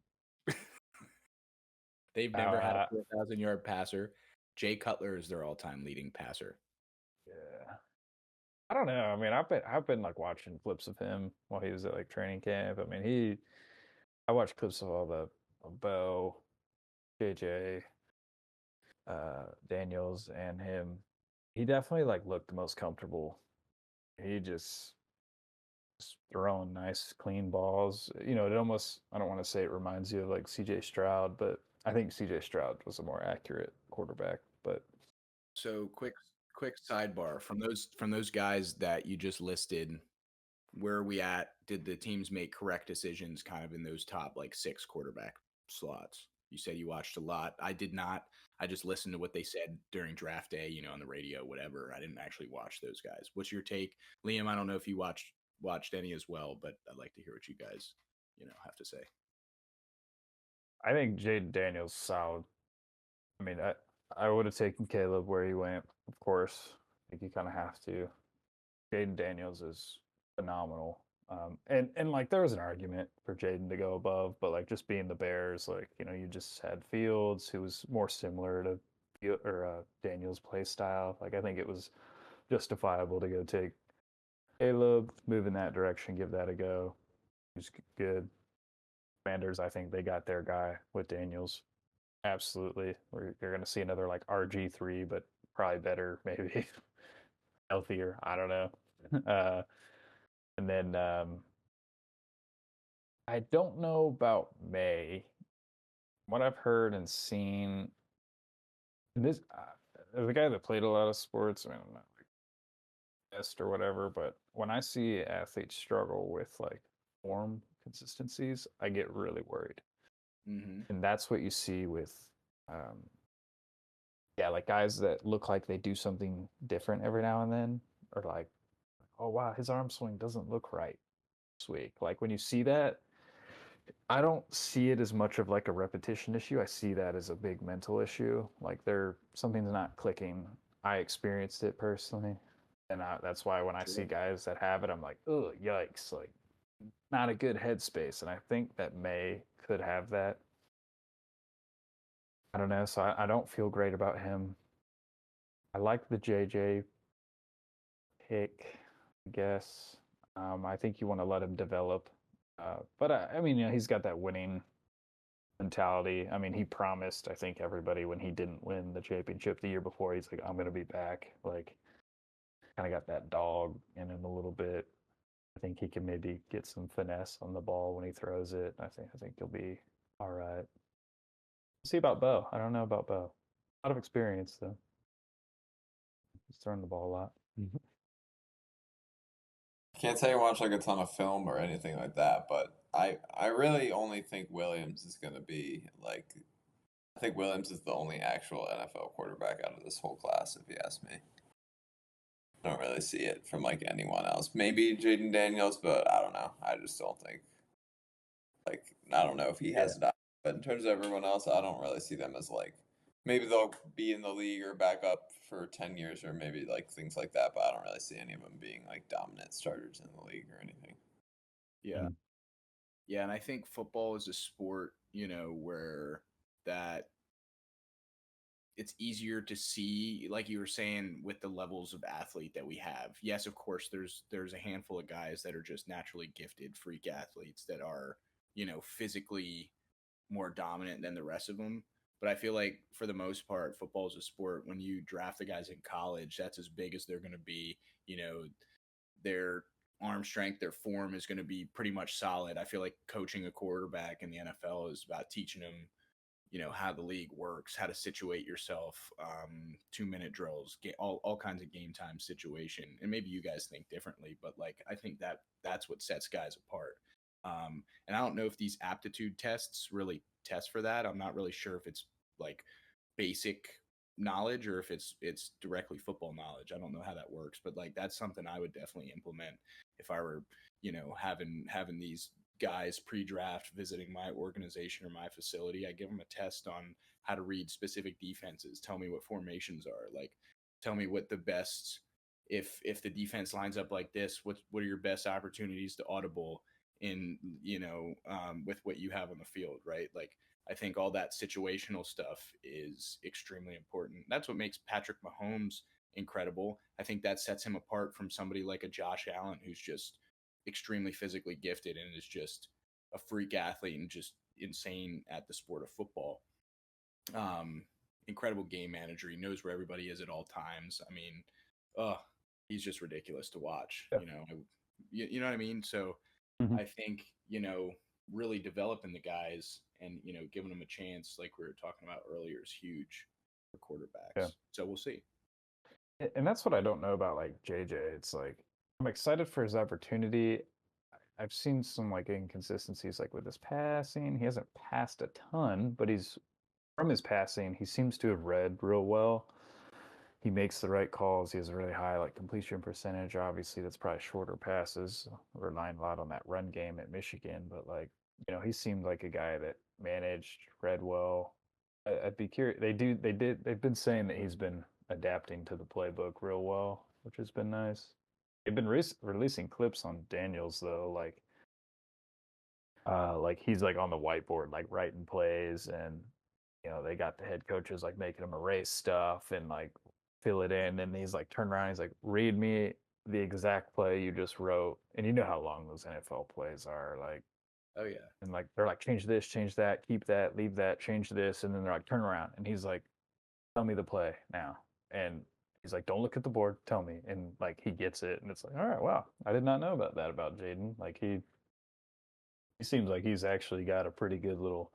They've never had a 4,000-yard passer. Jay Cutler is their all-time leading passer. Yeah. I don't know. I mean, I've been like watching clips of him while he was at like training camp. I mean, I watched clips of all the Bo, JJ, Daniels, and him. He definitely like looked the most comfortable. He just throwing nice, clean balls. You know, it almost, I don't want to say it reminds you of like CJ Stroud, but I think CJ Stroud was a more accurate quarterback. But So quick sidebar from those guys that you just listed. Where are we at? Did the teams make correct decisions kind of in those top like 6 quarterback slots? You said you watched a lot. I did not. I just listened to what they said during draft day, on the radio, whatever. I didn't actually watch those guys. What's your take, Liam? I don't know if you watched any as well, but I'd like to hear what you guys, have to say. I think Jaden Daniels solid. I mean, I would have taken Caleb where he went, of course. I think you kind of have to. Jaden Daniels is phenomenal. And like there was an argument for Jaden to go above, but like just being the Bears, like you just had Fields, who was more similar to Daniels' play style. Like I think it was justifiable to go take Caleb, move in that direction, give that a go. He's good. Commanders, I think they got their guy with Daniels. Absolutely, you're going to see another like RG3, but probably better, maybe healthier. I don't know. And then I don't know about May. What I've heard and seen, this the guy that played a lot of sports. I mean, I'm not like best or whatever, but when I see athletes struggle with like form consistencies, I get really worried. Mm-hmm. And that's what you see with, yeah, like guys that look like they do something different every now and then, or like, oh wow, his arm swing doesn't look right this week. Like when you see that, I don't see it as much of like a repetition issue. I see that as a big mental issue. Like something's not clicking. I experienced it personally, and that's why when I see guys that have it, I'm like, oh yikes! Like not a good headspace. And I think that May could have that. I don't know. So I don't feel great about him. I like the JJ pick, I guess. I think you want to let him develop. But I mean, he's got that winning mentality. I mean, he promised, I think, everybody when he didn't win the championship the year before, he's like, I'm going to be back. Like, kind of got that dog in him a little bit. I think he can maybe get some finesse on the ball when he throws it. I think he'll be all right. See about Bo. I don't know about Bo. A lot of experience though. He's throwing the ball a lot. Can't say I watch like a ton of film or anything like that, but I really only think Williams is going to be like I think Williams is the only actual NFL quarterback out of this whole class, if you ask me. I don't really see it from like anyone else. Maybe Jaden Daniels, but I don't know. I just don't think I don't know if he has it out. But in terms of everyone else, I don't really see them as like maybe they'll be in the league or back up for 10 years or maybe like things like that, but I don't really see any of them being like dominant starters in the league or anything. Yeah. Yeah, and I think football is a sport, where that it's easier to see, like you were saying, with the levels of athlete that we have. Yes, of course, there's a handful of guys that are just naturally gifted freak athletes that are, physically more dominant than the rest of them. But I feel like for the most part, football is a sport. When you draft the guys in college, that's as big as they're going to be. Their arm strength, their form is going to be pretty much solid. I feel like coaching a quarterback in the NFL is about teaching them, how the league works, how to situate yourself, 2-minute drills, all kinds of game time situation. And maybe you guys think differently, but like I think that's what sets guys apart. And I don't know if these aptitude tests really test for that. I'm not really sure if it's like basic knowledge or if it's directly football knowledge. I don't know how that works, but like that's something I would definitely implement if I were, having these guys pre-draft visiting my organization or my facility. I give them a test on how to read specific defenses, tell me what formations are, like tell me what the best, if the defense lines up like this, what are your best opportunities to audible in, with what you have on the field, right? Like I think all that situational stuff is extremely important. That's what makes Patrick Mahomes incredible. I think that sets him apart from somebody like a Josh Allen, who's just extremely physically gifted and is just a freak athlete and just insane at the sport of football. Incredible game manager. He knows where everybody is at all times. I mean, he's just ridiculous to watch. Yeah. You know what I mean? So Mhm. I think, really developing the guys and, giving them a chance, like we were talking about earlier, is huge for quarterbacks. Yeah. So we'll see. And that's what I don't know about like JJ. It's like I'm excited for his opportunity. I've seen some like inconsistencies like with his passing. He hasn't passed a ton, but he's from his passing, he seems to have read real well. He makes the right calls. He has a really high like completion percentage. Obviously, that's probably shorter passes, relying a lot on that run game at Michigan. But like, he seemed like a guy that managed, read well. I'd be curious. They've been saying that he's been adapting to the playbook real well, which has been nice. They've been releasing clips on Daniels though, like he's like on the whiteboard, like writing plays, and they got the head coaches like making him erase stuff and like fill it in, and he's like turn around, he's like, read me the exact play you just wrote, and you know how long those NFL plays are, like, Oh yeah. and like they're like change this, change that, keep that, leave that, change this, and then they're like turn around, and he's like, tell me the play now, and he's like, don't look at the board, tell me, and like he gets it, and it's like, all right, wow, I did not know about that about Jaden. Like he seems like he's actually got a pretty good little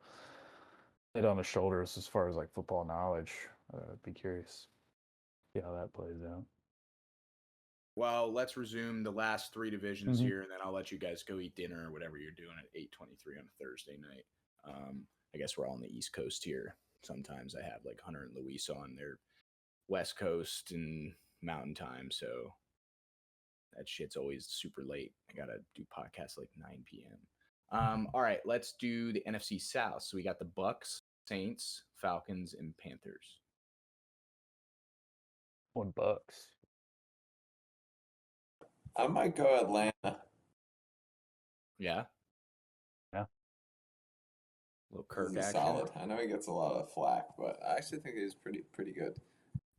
head on his shoulders as far as like football knowledge. I'd be curious see how that plays out. Well, let's resume the last three divisions here, and then I'll let you guys go eat dinner or whatever you're doing at 8:23 on a Thursday night. I guess we're all on the East Coast here. Sometimes I have like Hunter and Luis on their West Coast and Mountain Time, so that shit's always super late. I gotta do podcasts like 9 p.m. All right, let's do the NFC South. So we got the Bucks, Saints, Falcons, and Panthers. $1. I might go Atlanta. Yeah. Yeah. little Kirk He's action. solid. I know he gets a lot of flack, but I actually think he's pretty good.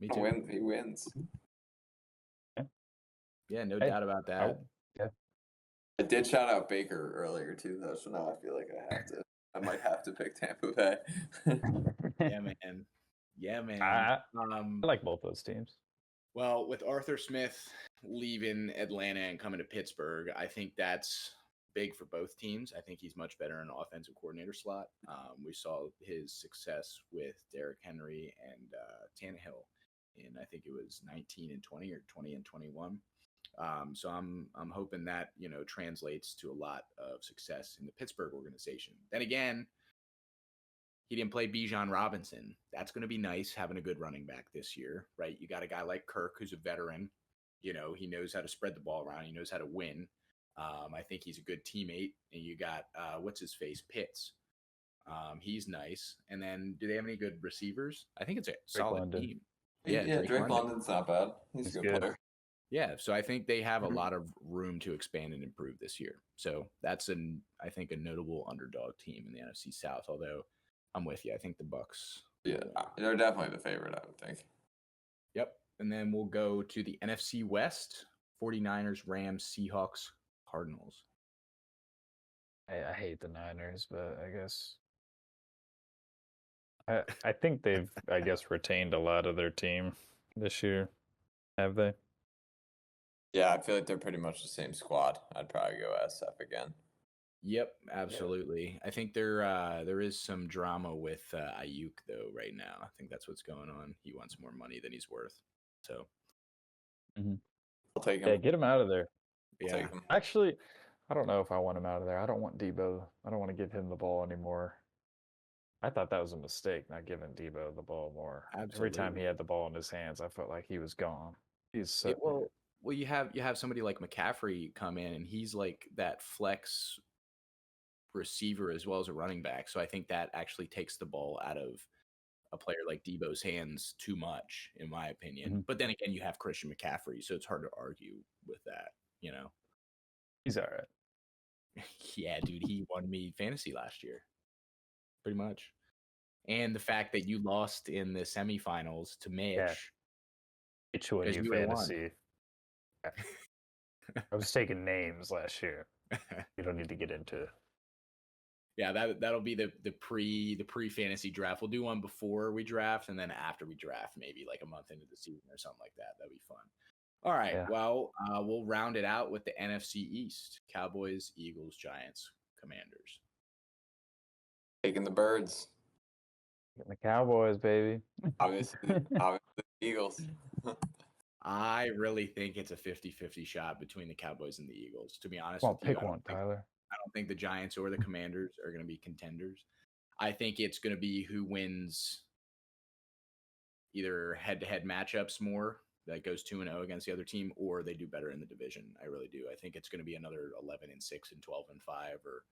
Me too. He wins. Yeah, no Hey, doubt about that. Yeah. I did shout out Baker earlier too, though, so now I feel like I might have to pick Tampa Bay. Yeah, man. Yeah, man. I like both those teams. Well, with Arthur Smith leaving Atlanta and coming to Pittsburgh, I think that's big for both teams. I think he's much better in an offensive coordinator slot. We saw his success with Derrick Henry and Tannehill in, I think it was 19 and 20 or 20 and 21. So I'm hoping that translates to a lot of success in the Pittsburgh organization. Then again, he didn't play Bijan Robinson. That's going to be nice having a good running back this year, right? You got a guy like Kirk who's a veteran. He knows how to spread the ball around. He knows how to win. I think he's a good teammate. And you got what's his face, Pitts. He's nice. And then, do they have any good receivers? I think it's a solid London. team. Yeah, Drake London's not bad. He's a good player. Yeah, so I think they have a lot of room to expand and improve this year. So that's I think a notable underdog team in the NFC South. Although I'm with you, I think the Bucks. Yeah, they're definitely the favorite, I would think. Yep, and then we'll go to the NFC West: 49ers, Rams, Seahawks, Cardinals. I hate the Niners, but I guess I think they've retained a lot of their team this year. Have they? Yeah, I feel like they're pretty much the same squad. I'd probably go SF again. Yep, absolutely. I think there is some drama with Ayuk though right now. I think that's what's going on. He wants more money than he's worth. So I'll take him. Yeah, get him out of there. yeah, Take him. Actually, I don't know if I want him out of there. I don't want Debo. I don't want to give him the ball anymore. I thought that was a mistake, not giving Debo the ball more. Every time Absolutely. he had the ball in his hands, I felt like he was gone. He's so, Yeah, well, you have somebody like McCaffrey come in, and he's like that flex receiver as well as a running back. So I think that actually takes the ball out of a player like Debo's hands too much, in my opinion. But then again, you have Christian McCaffrey, so it's hard to argue with that. he's all right. Yeah, dude, he won me fantasy last year, pretty much. And the fact that you lost in the semifinals to Mitch. Yeah. Mitch won because you you would've won. fantasy. I was taking names last year. You don't need to get into. Yeah, that'll be the pre fantasy draft. We'll do one before we draft, and then after we draft, maybe like a month into the season or something like that. That'd be fun. All right. Yeah. Well, we'll round it out with the NFC East: Cowboys, Eagles, Giants, Commanders. Taking the Birds. Getting the Cowboys, baby. Obviously the Eagles. I really think it's a 50-50 shot between the Cowboys and the Eagles, to be honest Come on, with you. pick one, Tyler. I don't think the Giants or the Commanders are going to be contenders. I think it's going to be who wins either head-to-head matchups more, that goes 2-0 against the other team, or they do better in the division. I really do. I think it's going to be another 11-6 and 12-5, or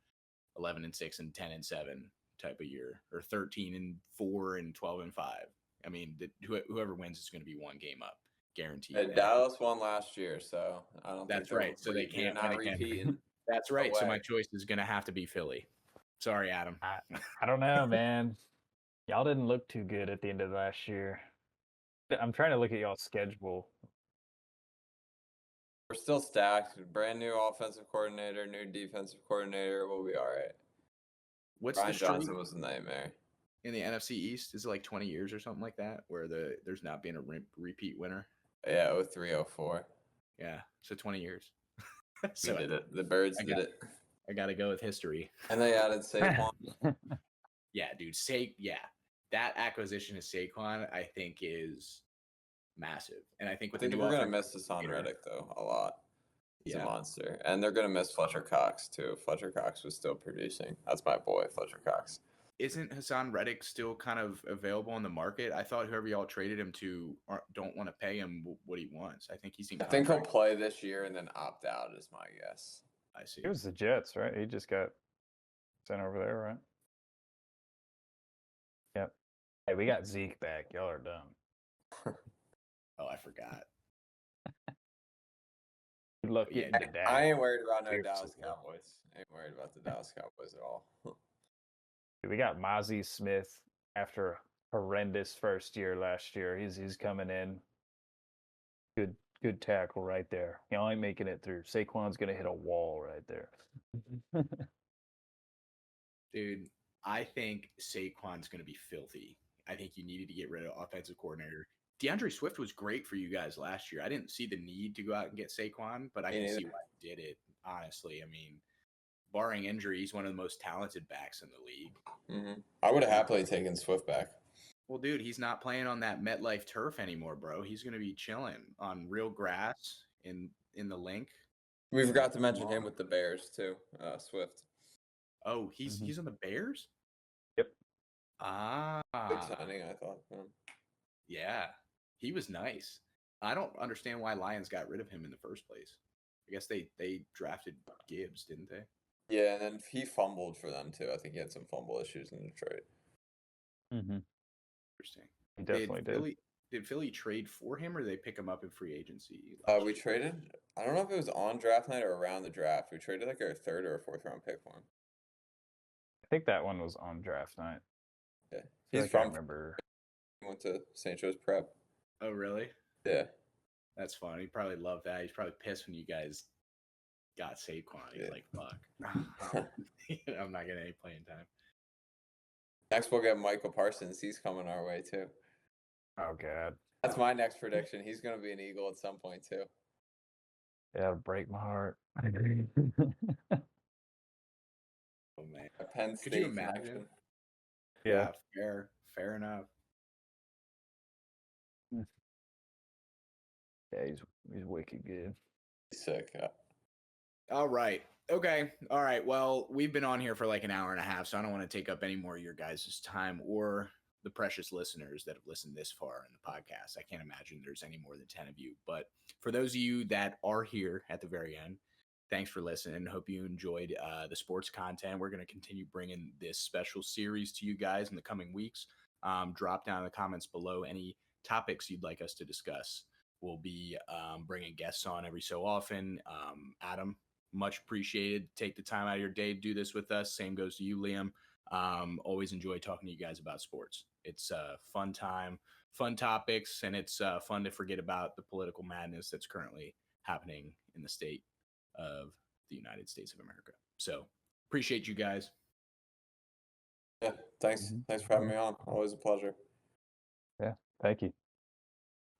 11-6 and 10-7 type of year, or 13-4 and 12-5. I mean, whoever wins is going to be one game up, guaranteed. Dallas won last year, so I don't. That's think right. So they can't win again. repeating. That's right. So my choice is going to have to be Philly. Sorry, Adam. I don't know, man. Y'all didn't look too good at the end of last year. I'm trying to look at y'all's schedule. We're still stacked. Brand new offensive coordinator, new defensive coordinator. We'll be all right. What's Brian the streak Johnson was a nightmare. in the NFC East? Is it like 20 years or something like that, where there's not been a repeat winner? Yeah, 03-04. Yeah, so 20 years. So we did it. The Birds did it. I got to go with history. And they added Saquon. Yeah, dude. That acquisition of Saquon, I think, is massive. And I think we're going to miss Hassan Reddick, though, a lot. He's a monster. And they're going to miss Fletcher Cox, too. Fletcher Cox was still producing. That's my boy, Fletcher Cox. Isn't Hassan Reddick still kind of available in the market? I thought whoever y'all traded him to don't want to pay him what he wants. I think he's in contract. I think he'll play this year and then opt out is my guess. I see. It was the Jets, right? He just got sent over there, right? Yep. Hey, we got Zeke back. Y'all are dumb. Oh, I forgot. Good luck getting to that. I ain't worried about no Dallas Cowboys. I ain't worried about the Dallas Cowboys at all. We got Mozzie Smith after a horrendous first year last year. He's coming in. Good tackle right there. Y'all ain't making it through. Saquon's gonna hit a wall right there. Dude, I think Saquon's going to be filthy. I think you needed to get rid of offensive coordinator. DeAndre Swift was great for you guys last year. I didn't see the need to go out and get Saquon, but I can see why you did it, honestly. I mean, barring injury, he's one of the most talented backs in the league. Mm-hmm. I would have happily taken Swift back. Well, dude, he's not playing on that MetLife turf anymore, bro. He's going to be chilling on real grass in the link. We forgot to mention him with the Bears, too, Swift. Oh, he's on the Bears? Yep. Good signing, I thought. Yeah, he was nice. I don't understand why Lions got rid of him in the first place. I guess they drafted Gibbs, didn't they? Yeah, and then he fumbled for them, too. I think he had some fumble issues in Detroit. Mm-hmm. Interesting. He definitely did. Did Philly trade for him, or did they pick him up in free agency? We traded. I don't know if it was on draft night or around the draft. We traded like our 3rd or 4th round pick for him. I think that one was on draft night. Yeah, he's from. I remember. He went to St. Joe's Prep. Oh, really? Yeah. That's fun. He probably loved that. He's probably pissed when you guys got Saquon. He's like, fuck. I'm not getting any playing time. Next, we'll get Michael Parsons. He's coming our way, too. Oh, God. That's my next prediction. He's going to be an Eagle at some point, too. Yeah, it'll break my heart. Oh, man. A Penn State Could you imagine? connection. Yeah. Fair enough. Yeah, he's wicked good. He's sick. Yeah. All right. Okay. All right. Well, we've been on here for like an hour and a half, so I don't want to take up any more of your guys' time or the precious listeners that have listened this far in the podcast. I can't imagine there's any more than 10 of you. But for those of you that are here at the very end, thanks for listening. Hope you enjoyed the sports content. We're going to continue bringing this special series to you guys in the coming weeks. Drop down in the comments below any topics you'd like us to discuss. We'll be bringing guests on every so often. Adam, much appreciated. Take the time out of your day to do this with us. Same goes to you, Liam. Always enjoy talking to you guys about sports. It's a fun time, fun topics, and it's fun to forget about the political madness that's currently happening in the state of the United States of America. So appreciate you guys. Yeah, thanks. Thanks for having me on. Always a pleasure. Yeah, thank you.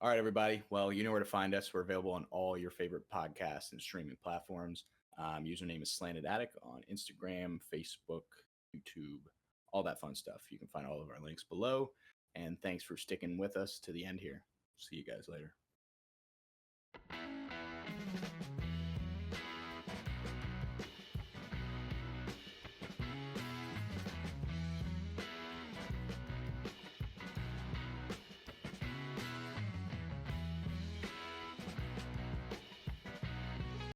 All right, everybody. Well, you know where to find us. We're available on all your favorite podcasts and streaming platforms. Username is Slanted Attic on Instagram, Facebook, YouTube, all that fun stuff. You can find all of our links below. And thanks for sticking with us to the end here. See you guys later.